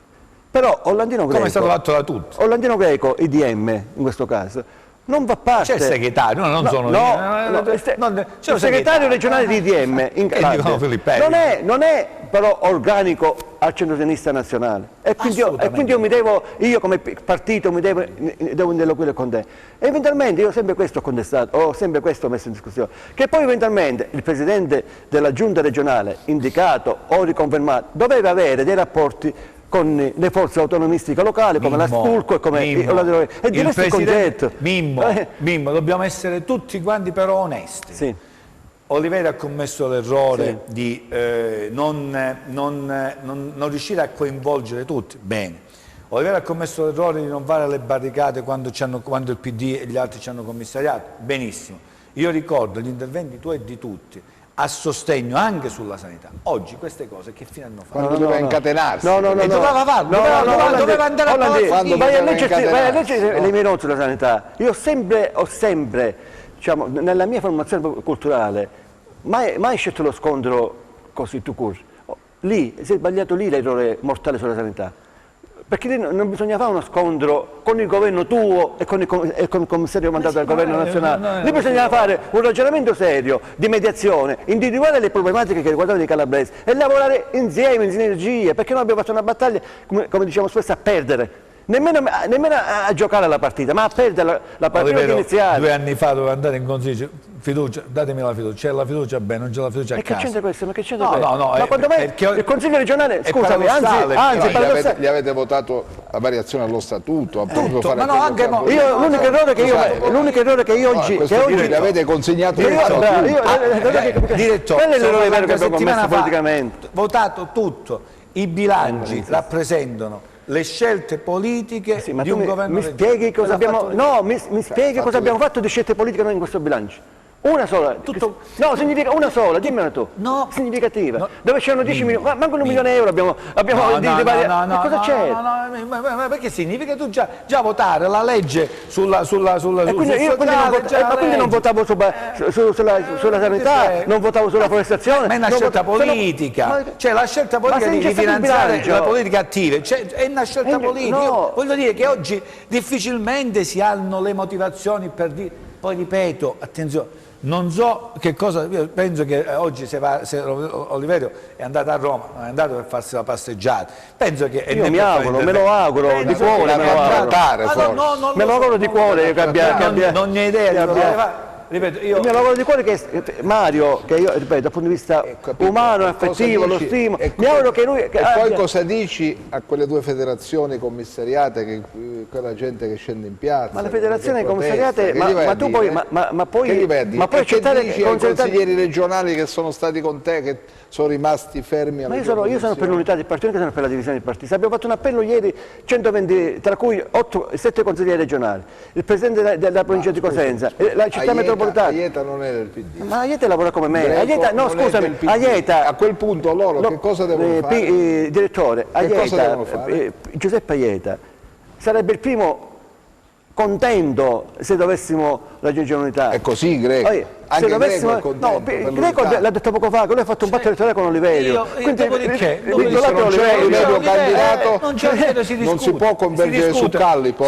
B: Però Orlandino Greco.
C: Come è stato fatto da tutti.
B: Orlandino Greco, IDM in questo caso. Non va parte.
C: C'è il segretario, non sono
B: c'è il segretario regionale di IDM in Calabria. Non è però organico al centro-sinistra nazionale e quindi io come partito mi devo interloquire con te. E eventualmente io ho sempre questo contestato, ho sempre questo messo in discussione, che poi eventualmente il presidente della giunta regionale indicato o riconfermato doveva avere dei rapporti con le forze autonomistiche locali come la Spulco e come
C: il concetto. Mimmo, dobbiamo essere tutti quanti però onesti.
B: Sì.
C: Oliveira ha commesso l'errore di non riuscire a coinvolgere tutti. Bene. Oliveira ha commesso l'errore di non fare le barricate quando il PD e gli altri ci hanno commissariato. Benissimo. Io ricordo gli interventi tuoi e di tutti a sostegno anche sulla sanità. Oggi queste cose che fine hanno fatto?
A: Quando doveva incatenarsi.
C: Doveva farlo, doveva andare a
B: Palazzo. Vai a leggere le mie note sulla sanità. Io ho sempre, diciamo, nella mia formazione culturale, mai scelto lo scontro così tu court. Lì, si è sbagliato lì l'errore mortale sulla sanità. Perché lì non bisogna fare uno scontro con il governo tuo e con il commissario mandato dal governo nazionale. Lì bisogna fare un ragionamento serio di mediazione, individuare le problematiche che riguardano i calabresi e lavorare insieme, in sinergia, perché noi abbiamo fatto una battaglia, come diciamo spesso, a perdere. Nemmeno a giocare alla partita, ma a perdere la partita iniziale.
C: 2 anni fa dovevo andare in consiglio, fiducia, datemi la fiducia, c'è la fiducia bene, non c'è la fiducia a casa.
B: Che c'entra questo? Ma che c'entra
C: questo?
B: Ma quando mai il consiglio regionale, scusami, anzi
A: gli avete votato la variazione allo statuto,
C: tutto, ma no, anche no.
B: L'unico errore che io oggi
A: gli avete consegnato
C: direttore, la settimana fa votato tutto, i bilanci rappresentano le scelte politiche di un governo.
B: Mi spieghi cosa abbiamo fatto di scelte politiche noi in questo bilancio? Una sola, no, significa una sola, dimmela tu, significativa, dove c'erano 10 milioni, ma manco 1 milione di euro abbiamo cosa c'è?
C: Ma perché significa tu già votare la legge sulla
B: quindi non votavo sulla sanità, non votavo sulla forestazione.
C: Ma è una scelta politica, cioè la scelta politica di finanziare la politica attiva, è una scelta politica. Io voglio dire che oggi difficilmente si hanno le motivazioni per dire, poi ripeto, attenzione, non so che cosa, io penso che oggi se Oliverio è andato a Roma, non è andato per farsi la passeggiata, penso che...
B: Io mi auguro, me lo auguro, di cuore me lo auguro di cuore che abbia...
C: Non ho idea di cosa ripeto,
B: il mio lavoro di cuore che è Mario, che io ripeto dal punto di vista umano, affettivo, lo stimo, mi auguro che lui...
A: poi cosa dici a quelle due federazioni commissariate, quella gente che scende in piazza?
B: Ma le federazioni commissariate, ma
A: poi
B: accettare
A: che ai consiglieri regionali che sono stati con te, che sono rimasti fermi alla
B: io sono per l'unità del partito, che sono per la divisione del partito. Abbiamo fatto un appello ieri, 120, tra cui 7 consiglieri regionali, il presidente della provincia di Cosenza, la città metropolitana.
A: Aieta non è del PD.
B: Ma Aieta lavora come me.
A: Aieta, no, scusami,
B: Aieta,
A: a quel punto loro che cosa devono fare?
B: Direttore, Aieta, Giuseppe Aieta sarebbe il primo contento se dovessimo raggiungere l'unità.
A: È così, Greco.
B: Se dovessimo, no, Greco l'ha detto poco fa, che lui ha fatto un patto elettorale con Oliverio.
A: Quindi Oliverio candidato, non si può convergere su Callipo.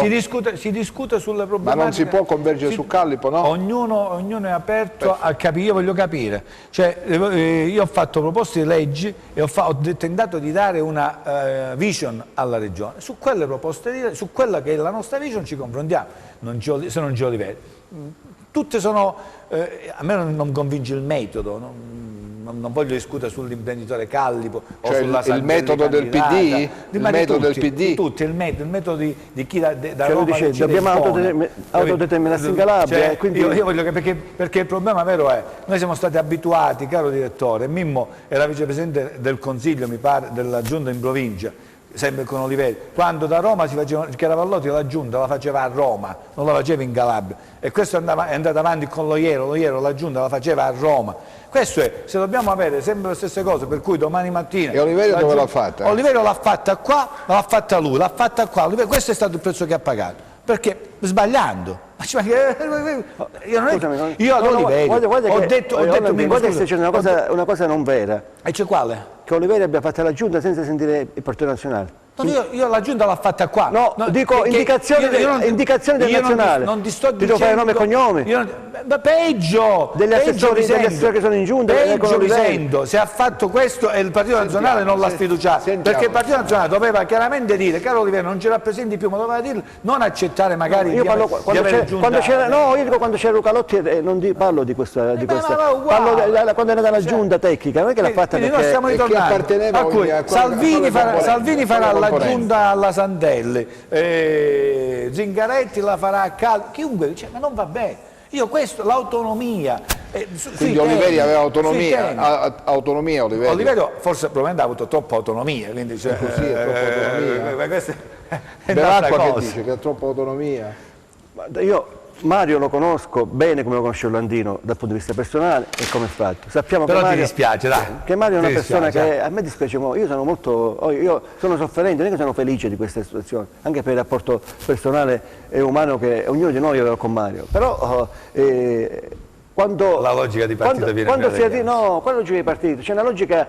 C: Si discute sulle problematiche.
A: Ma non si può convergere su Callipo, no?
C: Ognuno è aperto a capire, io voglio capire. Cioè, io ho fatto proposte di leggi e ho tentato di dare una vision alla Regione. Su quelle proposte, su quella che è la nostra vision ci confrontiamo, se non c'è Oliverio. Tutte sono, a me non convince il metodo, non voglio discutere sull'imprenditore Callipo
A: cioè
C: o sulla
A: il metodo del PD? Il metodo del PD?
C: Tutti, il metodo di chi da Roma
B: dice, dobbiamo autodeterminarsi in Calabria.
C: Cioè,
B: quindi...
C: io voglio perché il problema vero è, noi siamo stati abituati, caro direttore, Mimmo era vicepresidente del Consiglio, mi pare, della Giunta in provincia, sempre con Oliverio, quando da Roma si faceva, che era Vallotti la Giunta la faceva a Roma, non la faceva in Calabria, e questo è andato avanti con Loiero la Giunta la faceva a Roma. Questo è, se dobbiamo avere sempre le stesse cose, per cui domani mattina...
A: E Oliverio dove l'ha fatta?
C: Oliverio l'ha fatta qua, l'ha fatta lui, l'ha fatta qua, Oliverio, questo è stato il prezzo che ha pagato, perché sbagliando. Io ad Oliverio ho detto
B: guarda che c'è una cosa non vera.
C: E c'è quale?
B: Che Oliverio abbia fatto la Giunta senza sentire il partito nazionale.
C: No, io la Giunta l'ho fatta qua.
B: No, dico indicazioni del nazionale.
C: Non ti sto dicendo...
B: Ti devo fare nome e cognome.
C: Peggio!
B: Degli assessori che sono in Giunta.
C: Peggio mi sento. Se ha fatto questo e il Partito Nazionale non l'ha sfiduciato. Perché il Partito Nazionale doveva chiaramente dire, caro Oliverio, non ci rappresenti più, ma doveva dirlo, non accettare magari
B: io parlo quando c'era Luca Lotti, non parlo di questa. Parlo quando era dalla Giunta tecnica, non è che l'ha fatta perché...
C: Noi stiamo ritornando. Salvini farà la Giunta alla Santelli, Zingaretti la farà a Calvo, chiunque dice ma non va bene. Io questo, l'autonomia.
A: Quindi Oliverio aveva autonomia,
C: Oliverio forse probabilmente ha avuto troppa autonomia, quindi cioè,
A: così è troppa autonomia.
C: Questa è
A: Dell'Acqua che dice che ha troppa autonomia.
B: Io Mario lo conosco bene come lo conosce Orlandino dal punto di vista personale e come è fatto. Sappiamo
C: però
B: che Mario,
C: ti dispiace, dai.
B: Che Mario è una persona che a me dispiace molto, io sono sofferente, non è che sono felice di questa situazione, anche per il rapporto personale e umano che ognuno di noi aveva con Mario. Però quando
C: la logica di partito viene
B: quando quella logica di partito, c'è una logica,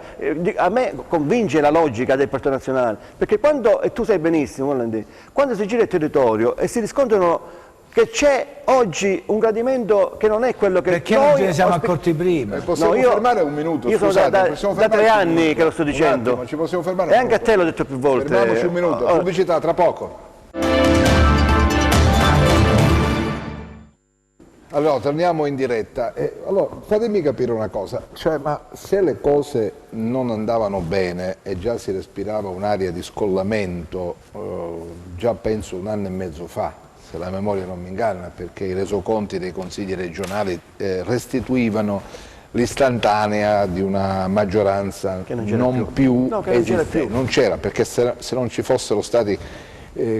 B: a me convince la logica del Partito Nazionale, perché quando, e tu sai benissimo Orlandino, quando si gira il territorio e si riscontrano che c'è oggi un gradimento che non è quello che
C: perché non ce ne siamo accorti prima.
A: Possiamo fermare un minuto?
B: Io
A: scusate,
B: sono da 3 anni che lo sto dicendo.
A: Attimo, ci possiamo fermare
B: e anche a te l'ho detto più volte.
A: Fermiamoci un minuto, pubblicità tra poco. Allora, torniamo in diretta. Allora, fatemi capire una cosa, cioè, ma se le cose non andavano bene e già si respirava un'aria di scollamento, già penso 1 anno e mezzo fa, se la memoria non mi inganna, perché i resoconti dei consigli regionali restituivano l'istantanea di una maggioranza che non più esistente. Non c'era, perché se non ci fossero stati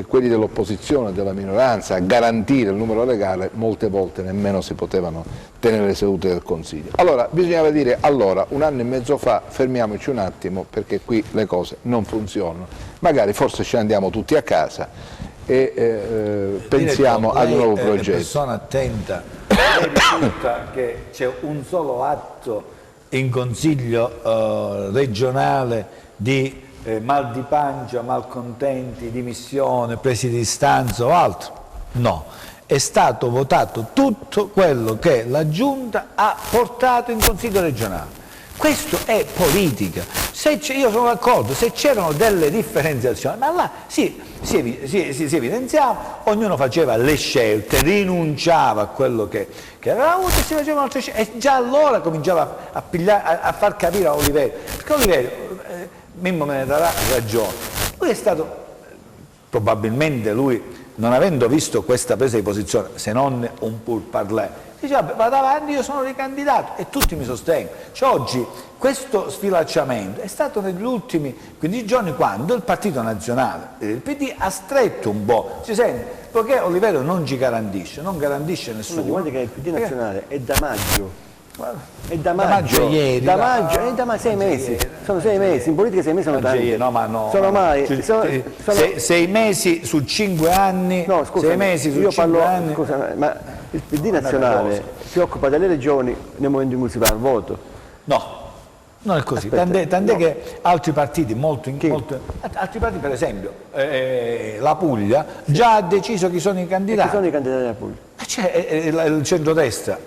A: quelli dell'opposizione e della minoranza a garantire il numero legale, molte volte nemmeno si potevano tenere le sedute del Consiglio. Allora, bisognava dire, 1 anno e mezzo fa, fermiamoci un attimo perché qui le cose non funzionano, magari forse ce ne andiamo tutti a casa e pensiamo ad un nuovo progetto.
C: È persona attenta, risulta che c'è un solo atto in Consiglio regionale di mal di pancia, malcontenti, dimissione, presi di distanza o altro? No, è stato votato tutto quello che la Giunta ha portato in Consiglio regionale. Questo è politica. Io sono d'accordo, se c'erano delle differenziazioni, ma là si evidenziava, ognuno faceva le scelte, rinunciava a quello che aveva avuto e si facevano altre scelte. E già allora cominciava a far capire a Oliverio, perché Oliverio, Mimmo me ne darà ragione, lui è stato, probabilmente lui, non avendo visto questa presa di posizione, se non un pourparlers, diceva vado avanti, io sono ricandidato e tutti mi sostengono. Cioè, oggi questo sfilacciamento è stato negli ultimi 15 giorni, quando il Partito Nazionale del PD ha stretto un po', si sente, perché Oliverio non ci garantisce, non garantisce nessuno.
B: Guarda che il PD Nazionale è da maggio. È da
C: maggio ieri,
B: da maggio, è da 6 mesi,
C: ieri.
B: sono 6 mesi, in politica 6 mesi sono tanti.
C: No, ma no.
B: Sono mai.
C: 6 mesi su 5 anni,
B: no, scusa,
C: 6 mesi su 5 anni.
B: Scusa, ma il PD Nazionale si occupa delle regioni nel momento in cui si va al voto.
C: No. Non è così, tant'è che altri partiti, altri partiti, per esempio la Puglia, già ha deciso chi sono i candidati.
B: Chi sono i candidati della Puglia?
C: C'è il centrodestra,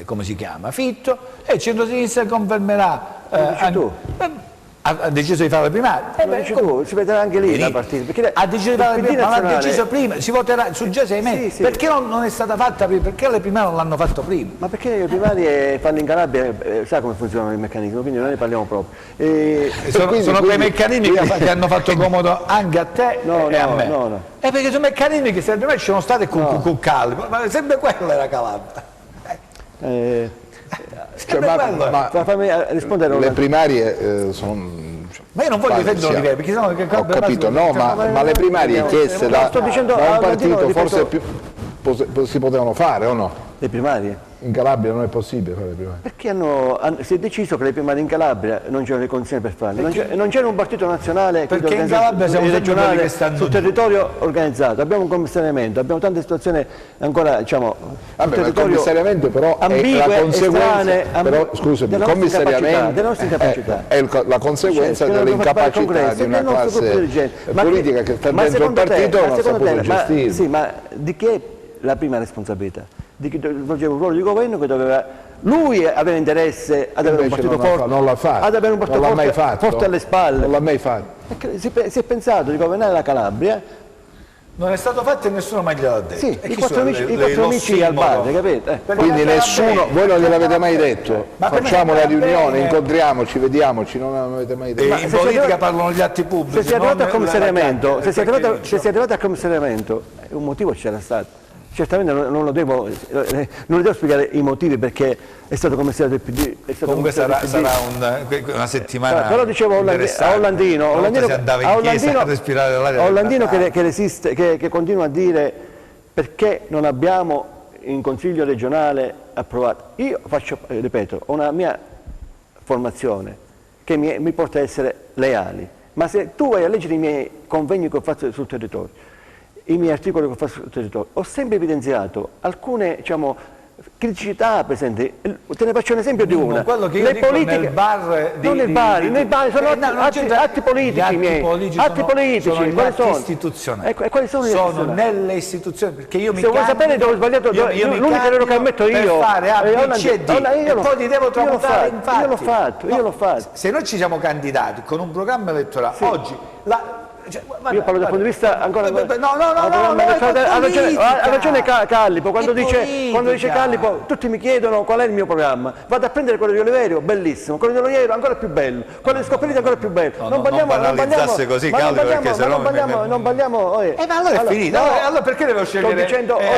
C: come si chiama? Fitto, e il centrosinistra confermerà. Ha deciso di fare le primarie.
B: Si vedrà anche lì la partita. Perché
C: ha deciso di fare le primarie, ma l'ha deciso prima, si voterà su già 6 mesi.
B: Sì.
C: Perché non è stata fatta prima? Perché le primarie non l'hanno fatto prima?
B: Ma perché le primarie fanno in Calabria, sa come funzionano i meccanismi, quindi non ne parliamo proprio.
C: Sono quei meccanismi che hanno fatto comodo anche a te e a me.
B: No.
C: Perché sono meccanismi che sempre ci sono stati con Calabria, ma sempre quello era Calabria.
A: Ma
B: fammi rispondere.
A: Le primarie sono...
C: Ma io non voglio difendere Oliverio, perché sennò
A: ho capito, no, ma le primarie chieste da un partito forse si potevano fare o no?
B: Le primarie?
A: In Calabria non è possibile fare le primarie.
B: Perché si è deciso che le primarie in Calabria non c'erano le condizioni per farle, non c'era un partito nazionale
C: perché in Calabria siamo
B: regionale sul territorio organizzato, abbiamo un commissariamento, abbiamo tante situazioni ancora, diciamo,
A: vabbè, ma il commissariamento però
B: ambigue,
A: è la conseguenza, però scusami, il commissariamento
B: della nostra incapacità.
A: È la conseguenza dell'incapacità di una classe politica che sta dentro il partito e non sa saputo gestire.
B: Sì, ma di chi è la prima responsabilità? Di chi svolgeva un ruolo di governo che doveva, lui aveva interesse ad avere un partito forte,
A: non l'ha fatto,
B: ad avere un partito forte alle spalle.
A: Non l'ha mai fatto.
B: Si è pensato di governare la Calabria.
C: Non è stato fatto e nessuno mai gliel'ha detto.
B: Sì, i quattro amici al bar, capite?
A: Quindi nessuno, voi non gliel'avete mai detto, facciamo la riunione, incontriamoci, vediamoci, non avete mai detto.
C: In politica parlano gli atti pubblici.
B: Se si è arrivato al commissariamento, un motivo c'era stato. Certamente non lo devo spiegare i motivi perché è stato commissariato del PD.
C: Comunque sarà una settimana.
B: Però dicevo a Orlandino che continua a dire perché non abbiamo in Consiglio regionale approvato. Io ripeto, ho una mia formazione che mi porta a essere leali, ma se tu vai a leggere i miei convegni che ho fatto sul territorio, i miei articoli che ho fatto sul territorio, ho sempre evidenziato alcune, diciamo, criticità presenti. Te ne faccio un esempio di una.
C: Quello che io
B: le
C: dico
B: politiche,
C: nel bar
B: nei bar sono atti politici miei. Atti politici,
C: sono
B: quali sono?
C: Istituzionali.
B: Quali sono?
C: Sono nelle istituzioni, perché io mi
B: se vuoi sapere dove ho sbagliato, l'unico errore che ammetto io
C: per fare A, B, C e D, e poi ti devo tramutare in fatti.
B: Io l'ho fatto.
C: Se noi ci siamo candidati con un programma elettorale, oggi
B: io parlo dal punto di vista ancora
C: ha
B: ragione Callipo quando dice Callipo, tutti mi chiedono qual è il mio programma, vado a prendere quello di Oliverio, bellissimo, quello di Oliverio ancora più bello, quello di Scoppelliti ancora più bello. Non
C: banalizzasse così Callipo, perché se no
B: non parliamo.
C: Ma allora è finito, allora perché devo scegliere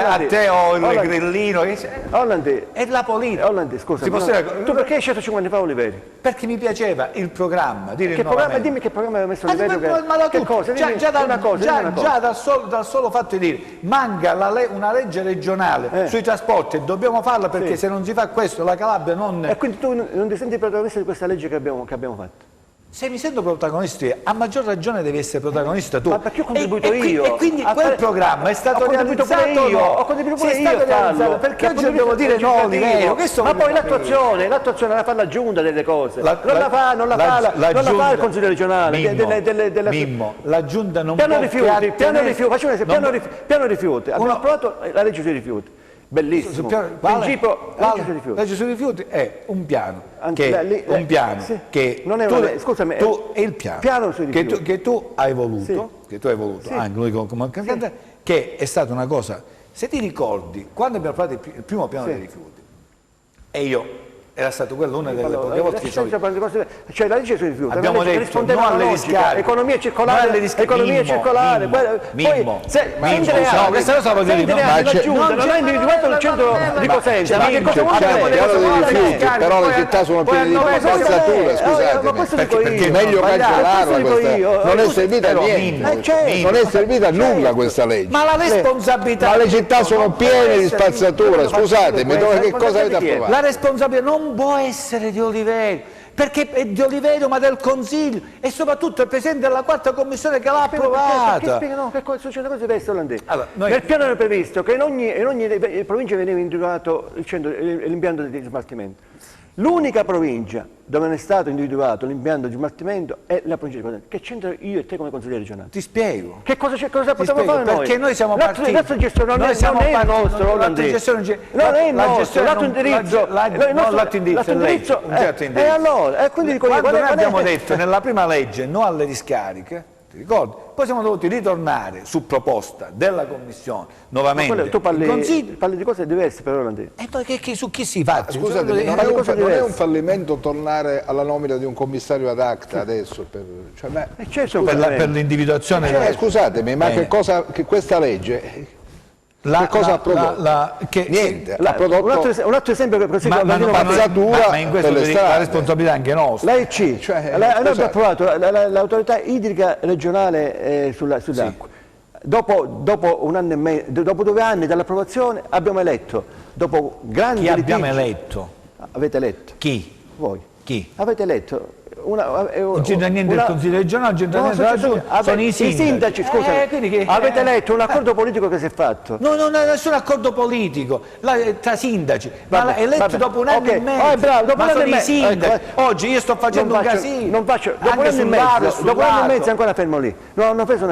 C: a te o il grillino?
B: Orlandi,
C: è la politica.
B: Orlandi, scusa, tu perché hai scelto 50 anni fa Oliverio?
C: Perché mi piaceva il programma di
B: rinnovamento. Dimmi che programma aveva messo Oliverio.
C: Già dal solo fatto di dire manca una legge regionale sui trasporti e dobbiamo farla perché se non si fa questo la Calabria non...
B: E quindi tu non ti senti protagonista di questa legge che abbiamo fatto?
C: Se mi sento protagonista io, a maggior ragione devi essere protagonista tu.
B: Ma perché ho contribuito io?
C: E quindi quel programma è stato realizzato
B: ho contribuito pure io,
C: perché oggi dobbiamo dire no, Oliverio.
B: Ma poi l'attuazione la fa la giunta delle cose. Non la fa il Consiglio regionale.
C: Mimmo, la giunta non
B: può... Piano rifiuti. Abbiamo approvato la legge sui rifiuti. Bellissimo. Principio legge sui rifiuti.
C: Legge sui rifiuti è un piano
B: Sì.
C: che
B: non è
C: tu,
B: una legge, scusami,
C: è il piano
B: sui rifiuti.
C: che tu hai voluto,
B: Sì.
C: anche lui come cantante, che è stata una cosa, se ti ricordi, quando abbiamo fatto il primo piano dei rifiuti, e io era stato quello una delle poche volte che
B: cioè la legge sui rifiuti
C: abbiamo detto
B: rispondeva
C: no
B: alla
C: alle
B: logica,
C: discariche,
B: economia circolare, economia circolare.
C: questa cosa voglio dire,
B: non ha individuato il centro di Cosenza, ma che cosa vuole
A: il piano dei rifiuti, però le città sono piene di spazzatura, scusatemi, perché è meglio cancellarla questa, non è servita a niente, non è servita a nulla questa legge,
C: ma la responsabilità,
A: ma le città sono piene di spazzatura, scusatemi, che cosa avete approvato?
C: La responsabilità non può essere di Oliverio, perché è di Oliverio ma del Consiglio, e soprattutto il Presidente della quarta commissione che l'ha approvata.
B: Perché succede cose diverse olandesi. Nel piano era previsto che in ogni provincia veniva individuato l'impianto di smaltimento. L'unica provincia dove non è stato individuato l'impianto di smaltimento è la provincia di Cosenza. Che c'entra io e te come consigliere regionale?
C: Ti spiego.
B: Che cosa possiamo fare noi?
C: Perché noi siamo partiti.
B: La nostra gestione non è il nostro, olandese. Non è il nostro, l'atto indirizzo.
C: L'atto indirizzo è legge.
B: E allora, quindi dico
C: quando noi abbiamo detto nella prima legge no alle discariche, ti ricordi? Poi siamo dovuti ritornare su proposta della Commissione nuovamente.
B: Tu parli di cose diverse per l'olandese.
C: E poi su chi si fa?
A: Scusate, non è un fallimento tornare alla nomina di un commissario ad acta adesso?
B: Per
C: l'individuazione.
A: Scusatemi, ma che questa legge... che cosa ha prodotto? Niente, ha prodotto
B: un altro esempio che prosegue
C: ma in questo la responsabilità è anche nostra.
B: L'AEC, noi abbiamo approvato l'autorità idrica regionale sulle acque. Dopo un anno e mezzo, dopo 2 anni dall'approvazione abbiamo eletto, dopo grandi
C: Chi
B: litigi,
C: abbiamo eletto?
B: Avete eletto?
C: Chi?
B: Voi.
C: Chi?
B: Avete eletto?
C: Non c'entra niente del Consiglio regionale, non c'entra niente della Giunta, sono i sindaci.
B: Scusami, avete letto un accordo politico che si è fatto?
C: No, non è nessun accordo politico tra sindaci, ma è eletto dopo un anno e mezzo.
B: Bravo, dopo un anno e mezzo.
C: Sindaci. Oggi io sto facendo un casino.
B: Dopo un anno e mezzo ancora fermo lì. Non hanno preso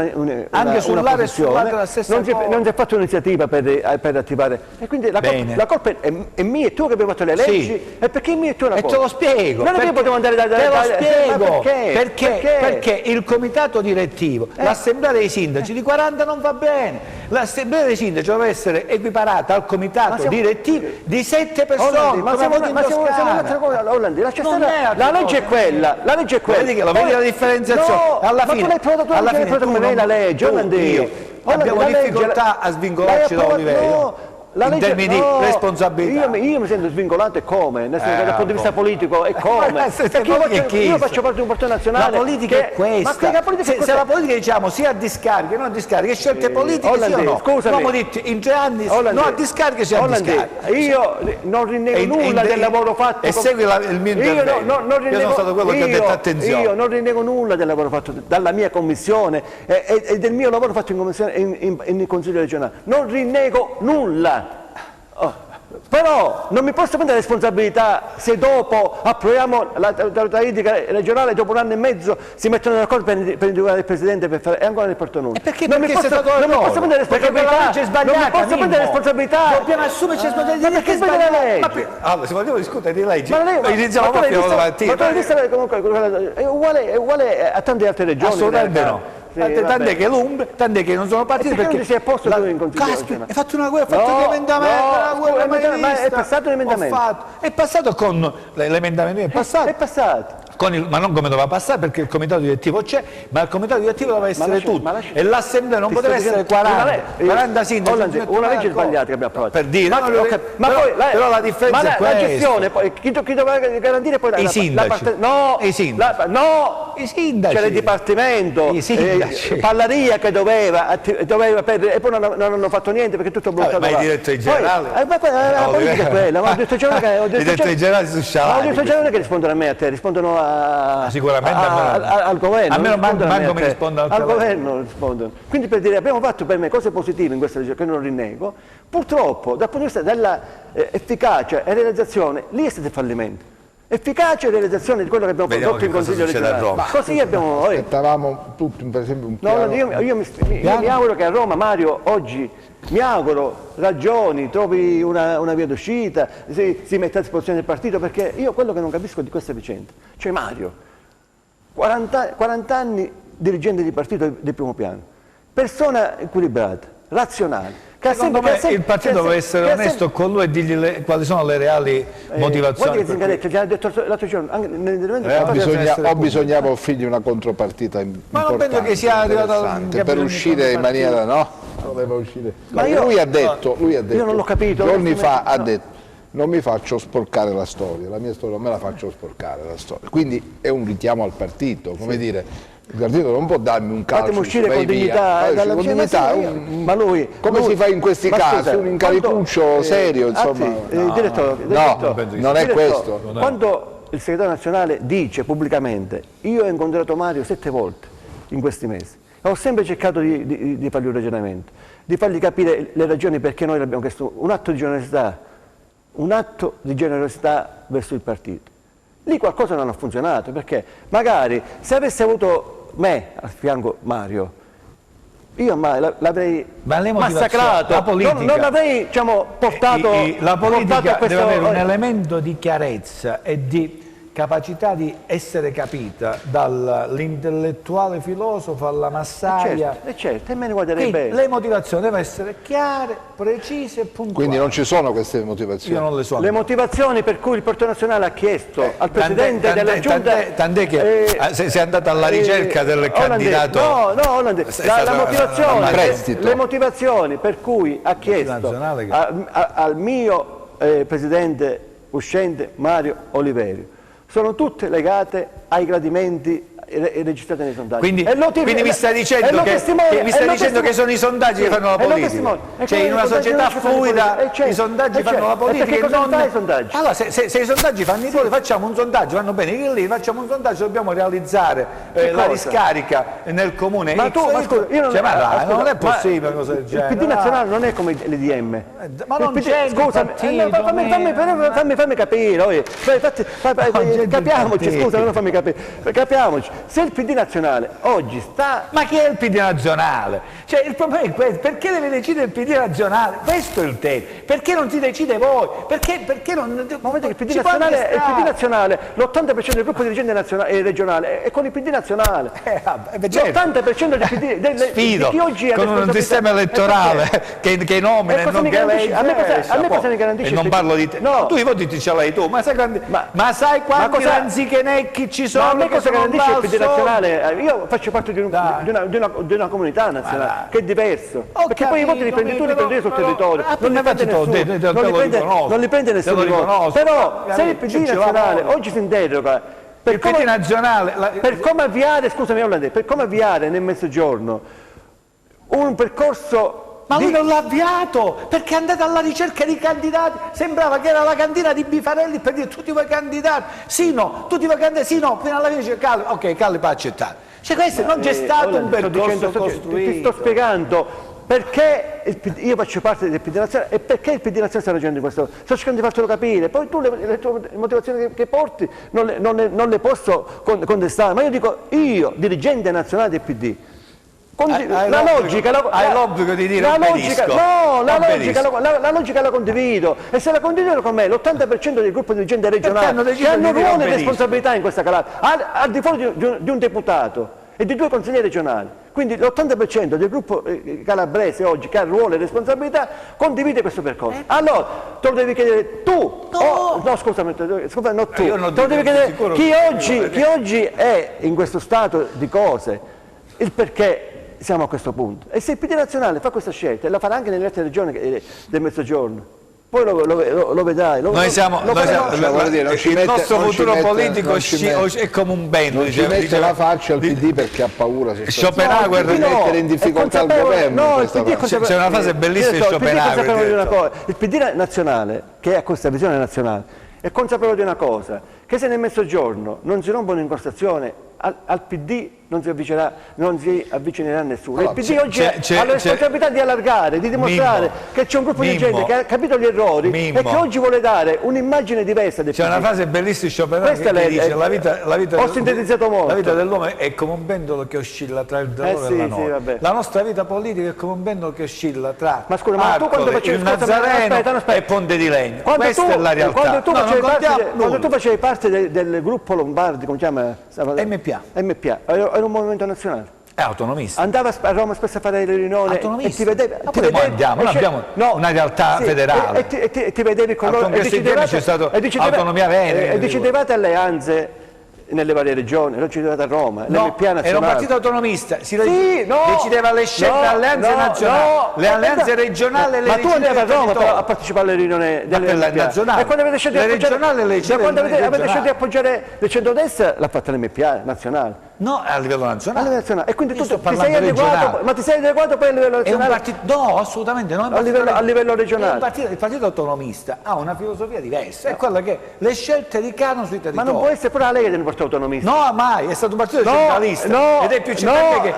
C: anche sull'area e sull'altra la stessa cosa.
B: Non si è fatto un'iniziativa per attivare. E quindi la colpa è mia e tu che abbiamo fatto le leggi. E perché mia e tu la colpa?
C: E te lo spiego.
B: Non abbiamo potuto andare
C: da spiego perché il comitato direttivo, l'assemblea dei sindaci di 40 non va bene, l'assemblea dei sindaci deve essere equiparata al comitato direttivo di 7 persone.
B: Ma siamo un'altra cosa, la legge è quella,
C: vedi che vedi la differenziazione, alla fine
B: come lei la legge,
C: abbiamo difficoltà a svincolarci da Oliverio. In termini di responsabilità.
B: Io mi sento svincolato e come? Dal punto di vista politico e come? Io faccio parte di un partito nazionale.
C: La politica è questa. Se la politica diciamo sia a discariche, non a discariche, scelte politiche sì o no? Abbiamo detto in 3 anni no a discariche sia a discariche.
B: Io non rinnego nulla del lavoro fatto.
C: E segui il mio intervento. Io sono stato quello che ha detto attenzione.
B: Io non rinnego nulla del lavoro fatto dalla mia commissione e del mio lavoro fatto in commissione in Consiglio regionale. Non rinnego nulla. Però non mi posso prendere responsabilità se dopo approviamo l'autorità idrica regionale, dopo un anno e mezzo si mettono d'accordo per individuare il presidente per fare, e ancora nel porto nulla.
C: Non mi posso prendere responsabilità.
B: Non mi posso prendere responsabilità.
C: Dobbiamo assumerci responsabilità.
B: Perché sbagliare la legge?
C: Allora, se vogliamo discutere di leggi,
B: iniziamo proprio domattina. Ma tu hai visto comunque è uguale a tante altre regioni.
C: Assolutamente no. Tant'è che l'Umbria, tant'è che non sono partiti perché
B: non si è posto in Consiglio.
C: Hai fatto una guerra, hai fatto un emendamento,
B: ma è passato l'emendamento.
C: È passato con l'emendamento, è passato. Ma non come doveva passare perché il comitato direttivo c'è, ma il comitato direttivo doveva essere tutto e l'assemblea non poteva essere 40 sindaci.
B: Una legge sbagliata che abbiamo approvato.
C: Per dire, però la differenza è questa.
B: La gestione, chi doveva garantire poi
C: i sindaci.
B: I sindaci. C'era il dipartimento, Pallaria che doveva e poi non hanno fatto niente perché tutto bloccato.
C: Ma i direttori generali?
B: La politica è quella, ma i
C: direttori generali sono scialati.
B: Ma i direttori generali che rispondono a me e a te, rispondono
C: sicuramente
B: al governo.
C: A me manco mi rispondono
B: al governo rispondono. Quindi per dire abbiamo fatto per me cose positive in questa legge che non rinnego, purtroppo dal punto di vista dell'efficacia e realizzazione lì è stato il fallimento. efficace realizzazione di quello che abbiamo
C: Vediamo
B: prodotto in
C: che cosa
B: Consiglio
C: succede a
B: regionale.
C: Roma.
B: Così abbiamo...
A: Aspettavamo tutti, per esempio, un piano...
B: No, io mi auguro che a Roma, Mario, oggi, mi auguro, ragioni, trovi una via d'uscita, si metta a disposizione del partito, perché io quello che non capisco di questa vicenda, cioè Mario, 40 anni dirigente di partito di primo piano, persona equilibrata, razionale.
C: Secondo me il partito deve essere onesto con lui e dirgli quali sono le reali motivazioni.
B: Guarda che ha detto l'altro giorno, anche nell'intervento
A: bisognava offrirgli una contropartita
C: ma non penso che sia arrivato
A: per uscire in maniera, no? Doveva uscire. Ma lui ha detto,
B: io non l'ho capito,
A: giorni fa ha detto: non mi faccio sporcare la storia, la mia storia non me la faccio sporcare la storia. Quindi è un richiamo al partito, come dire, il partito non può darmi un calcio.
B: Fatemi uscire con dignità,
A: dalla dignità,
B: ma lui
A: come si fa in questi casi? Un incaricuccio serio, insomma.
B: Direttore,
A: non è questo.
B: Quando il segretario nazionale dice pubblicamente: io ho incontrato Mario 7 volte in questi mesi, ho sempre cercato di fargli un ragionamento, di fargli capire le ragioni perché noi abbiamo chiesto un atto di generosità verso il partito. Lì qualcosa non ha funzionato, perché magari se avesse avuto me a fianco Mario, io l'avrei massacrato,
C: la politica,
B: non l'avrei portato.
C: La politica
B: questo,
C: deve avere un elemento di chiarezza e di capacità di essere capita dall'intellettuale filosofo alla massaia.
B: Certo, e me ne guarderei bene.
C: Le motivazioni devono essere chiare, precise e puntuali.
A: Quindi non ci sono queste motivazioni?
C: Io non le so.
B: Le motivazioni per cui il Partito Nazionale ha chiesto al Presidente della Giunta...
C: Tant'è che sei andato alla ricerca del candidato...
B: le motivazioni per cui ha chiesto al mio Presidente uscente Mario Oliverio sono tutte legate ai gradimenti registrati nei sondaggi.
C: Quindi mi stai dicendo che sono i sondaggi che fanno la politica. Cioè in una società fluida i sondaggi fanno la politica.
B: Perché cosa fanno i sondaggi?
C: Allora se i sondaggi fanno i tuoi, facciamo un sondaggio, vanno bene che lì, facciamo un sondaggio, dobbiamo realizzare la riscarica nel comune.
B: Ma tu,
C: non è possibile cosa del genere.
B: Il PD nazionale non è come l'IDM.
C: Ma non c'è,
B: scusami, fammi capire, capiamoci, scusa, non fammi capire, capiamoci. Se il PD nazionale oggi sta...
C: Ma chi è il PD nazionale? Cioè il problema è questo, perché deve decidere il PD nazionale? Questo è il tema. Perché non si decide voi? Perché non...
B: Ma vedete che il PD nazionale, l'80% del gruppo dirigente regionale è con il PD nazionale. L'80% del PD...
C: Sfido,
B: di chi oggi è
C: con un sistema elettorale che nomina e non che elegge.
B: A me cosa mi garantisce?
C: E non parlo di te.
B: No.
C: Tu i voti ce l'hai tu, ma sai quanti Ranzichenecchi ci sono?
B: Ma a me cosa garantisce il PD nazionale? Io faccio parte di una comunità nazionale che è diverso, perché poi i voti li prendi tu, li prendi io sul territorio, non li prende nessuno di voi. Però se il PD nazionale oggi si interroga per come avviare nel Mezzogiorno un percorso.
C: Ma lui non l'ha avviato, perché è andato alla ricerca di candidati, sembrava che era la cantina di Bifarelli per dire tutti voi candidati, sì no, tutti voi candidati, sì no, fino alla fine dice Calli, ok, Calli può accettare. Cioè questo non c'è stato un percorso costruito.
B: Ti sto spiegando perché io faccio parte del PD nazionale e perché il PD nazionale sta ragionando di questo. Sto cercando di fartelo capire, poi tu le tue motivazioni che porti non le posso contestare, ma io dico, io, dirigente nazionale del PD, la
C: l'obbligo di dire
B: la logica la condivido, e se la condivido con me l'80% del gruppo dirigente regionale che hanno ruolo e responsabilità in questa Calabria, al di fuori di un deputato e di 2 consiglieri regionali, quindi l'80% del gruppo calabrese oggi che ha ruolo e responsabilità condivide questo percorso. Allora te lo devi chiedere tu, scusami, no, tu, te lo devi chiedere chi oggi è in questo stato di cose, il perché siamo a questo punto. E se il PD nazionale fa questa scelta, e la farà anche nelle altre regioni del Mezzogiorno, poi lo vedrai. Il
C: nostro futuro politico è come un bendo.
A: Non ci mette la faccia al PD perché ha paura.
C: Schopenhauer
A: di mettere in difficoltà il governo.
C: C'è una frase bellissima di Schopenhauer.
B: Il PD nazionale, che ha questa visione nazionale, è consapevole di una cosa, che se nel Mezzogiorno non si rompe un'incorsazione al PD non si avvicinerà a nessuno.
A: Allora,
B: il PD oggi ha la responsabilità di allargare, di dimostrare che c'è un gruppo di gente che ha capito gli errori e che oggi vuole dare un'immagine diversa del PD.
C: C'è una frase bellissima Schopenhauer che dice la vita
B: ho sintetizzato molto.
C: La vita dell'uomo è come un pendolo che oscilla tra il dolore e la notte. La nostra vita politica è come un pendolo che oscilla tra il Nazareno e Ponte di Legno. Questa è la realtà.
B: Quando tu facevi parte del gruppo Lombardi, come si chiama?
C: MPA.
B: Era un movimento nazionale.
C: È autonomista.
B: Andava a Roma spesso a fare le riunioni e ti vedevi.
C: Noi abbiamo una realtà federale.
B: E ti vedevi con loro.
C: C'è stato autonomia Veneto.
B: E decidevate alleanze nelle varie regioni, non decidevate a Roma.
C: Era un partito autonomista, decideva le scelte, le alleanze nazionali, le alleanze regionali e le
B: regionali. Ma tu andavi a Roma a partecipare alle riunioni delle
C: nazionali.
B: E quando avete scelto di appoggiare le centrodestra, l'ha fatta l'MPA nazionale.
C: No, a livello nazionale.
B: E quindi tu ti sei adeguato, ma ti sei adeguato poi a livello nazionale?
C: No, assolutamente no.
B: A livello regionale.
C: Il partito autonomista ha una filosofia diversa, è quella che le scelte ricadono sui territori.
B: Ma non può essere pure la Lega del partito autonomista.
C: No, mai, è stato un partito centralista. Ed è più centralista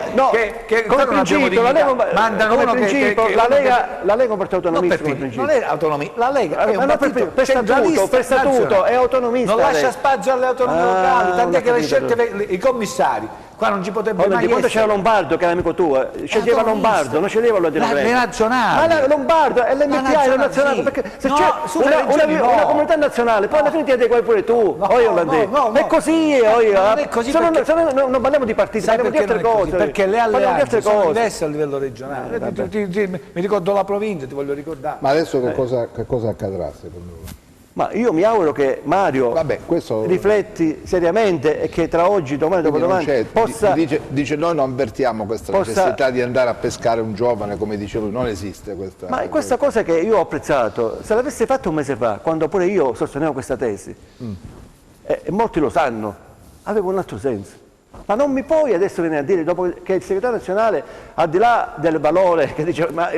C: che
B: come principio,
C: mandano uno che
B: la Lega è un partito autonomista come principio.
C: Non è autonomia, la Lega è un partito
B: per statuto è autonomista.
C: Non lascia spazio alle autonomie locali, tant'è che le scelte, i commissari qua non ci potrebbe mai essere.
B: Quando c'era Lombardo, che era amico tuo, sceglieva Lombardo, non sceglieva l'Ordine Greco.
C: Le nazionali.
B: Ma Lombardo è l'MPA, è la nazionale, perché se c'è una comunità nazionale, poi alla fine ti adegui pure tu, è così, non parliamo di partiti, parliamo di altre cose.
C: Perché le alleanze sono diverse a livello regionale. Mi ricordo la provincia, ti voglio ricordare.
A: Ma adesso che cosa accadrà secondo voi?
B: Ma io mi auguro che Mario rifletti seriamente e che tra oggi, domani, dopodomani possa...
A: Dice noi non avvertiamo questa necessità di andare a pescare un giovane, come dice lui, non esiste questa...
B: Ma questa cosa che io ho apprezzato, se l'avesse fatto un mese fa, quando pure io sostenevo questa tesi, e molti lo sanno, aveva un altro senso. Ma non mi puoi adesso venire a dire, dopo che il segretario nazionale, al di là del valore che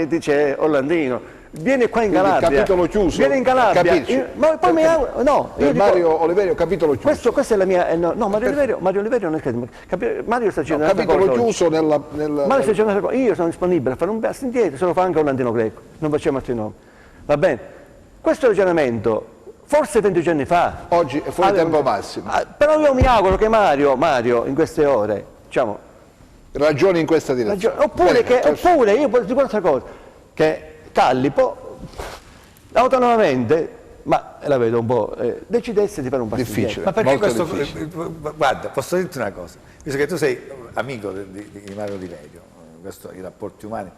B: dice Orlandino, viene qua in Calabria.
A: Capitolo chiuso.
B: Viene in Calabria. Ma poi mi auguro. No,
A: Mario Oliverio, capitolo chiuso.
B: Questa è la mia. No, Mario Oliverio non è che. Mario sta dicendo.
A: Capitolo chiuso nella.
B: Mario sta dicendo una cosa. Io sono disponibile a fare un passo indietro, se lo fa anche Orlandino Greco. Non facciamo altri nomi. Va bene. Questo ragionamento, forse 20 anni fa.
A: Oggi è fuori tempo massimo.
B: Però io mi auguro che Mario in queste ore, diciamo.
A: Ragioni in questa direzione.
B: Oppure io posso dire un'altra cosa. Che Callipo autonomamente, ma la vedo un po', decidesse di fare un passo
A: difficile.
C: Ma perché questo? Guarda, posso dirti una cosa, visto che tu sei amico di Mario Oliverio, i rapporti umani,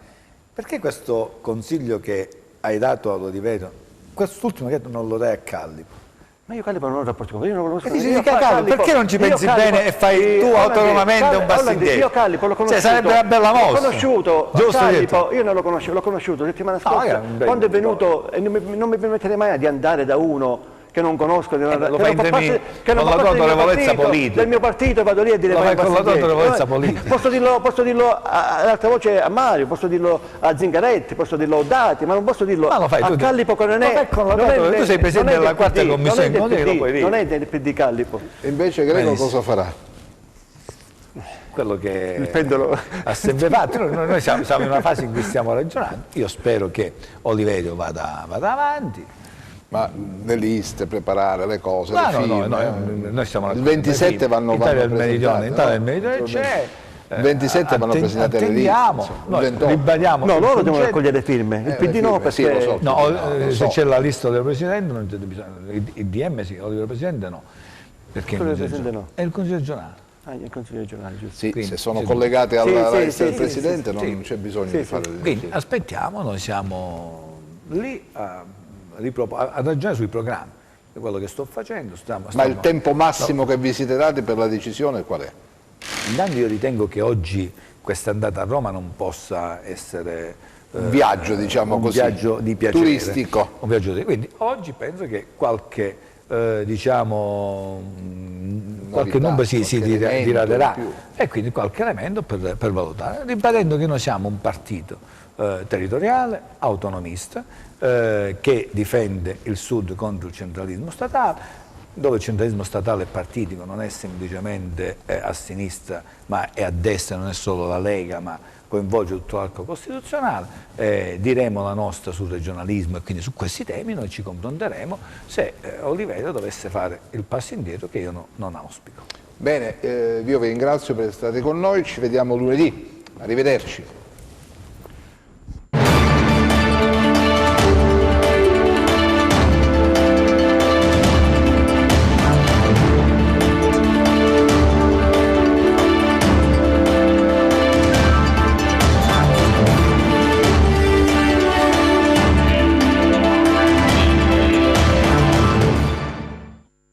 C: perché questo consiglio che hai dato ad Oliverio, quest'ultimo che non lo dai a Callipo?
B: Ma io Callipo non ho rapporti con lui, io non lo
C: conosco. Perché non ci pensi bene e fai tu autonomamente un passo indietro?
B: Io Callipo l'ho conosciuto.
C: Sarebbe una bella mossa.
B: L'ho conosciuto. Callipo, io non lo conoscevo, l'ho conosciuto la settimana scorsa. Quando è venuto, e non mi permetterei mai di andare da uno che non conosco, che non fa parte del mio partito, e vado lì a dire posso dirlo ad alta voce a Mario, posso dirlo a Zingaretti, posso dirlo a Dati, ma non posso dirlo a Callipo che non è.
C: Tu sei presidente della quarta commissione,
B: non è del PD Callipo.
A: E invece Greco cosa farà?
C: Quello che
B: il pendolo
C: ha sempre fatto. Noi siamo in una fase in cui stiamo ragionando. Io spero che Oliverio vada avanti.
A: Ma le liste, preparare le cose,
C: noi siamo
A: il 27 vanno
C: presentate. C'è.
A: Il 27 vanno presentate le liste.
C: Ribadiamo.
B: No, loro devono raccogliere firme. Il PD no, perché
C: se c'è la lista del Presidente non c'è bisogno. Il DM sì, il Presidente no. Perché
B: il Presidente no?
C: È il Consiglio regionale.
B: Il Consiglio regionale, giusto.
A: Sì, se sono collegate alla lista del Presidente non c'è bisogno di fare le
C: quindi aspettiamo, noi siamo lì a ragionare sui programmi, è quello che sto facendo.
A: Ma il tempo massimo che vi siete dati per la decisione qual è?
C: Intanto io ritengo che oggi questa andata a Roma non possa essere
A: un viaggio, diciamo così,
C: viaggio di piacere,
A: turistico.
C: Un viaggio quindi oggi penso che qualche qualche numero si diraderà e quindi qualche elemento per valutare, ribadendo che noi siamo un partito territoriale, autonomista, che difende il Sud contro il centralismo statale, dove il centralismo statale è partitico, non è semplicemente a sinistra ma è a destra, non è solo la Lega ma coinvolge tutto l'arco costituzionale, diremo la nostra sul regionalismo e quindi su questi temi noi ci confronteremo se Oliverio dovesse fare il passo indietro che io non auspico.
A: Bene, io vi ringrazio per essere stati con noi, ci vediamo lunedì, arrivederci.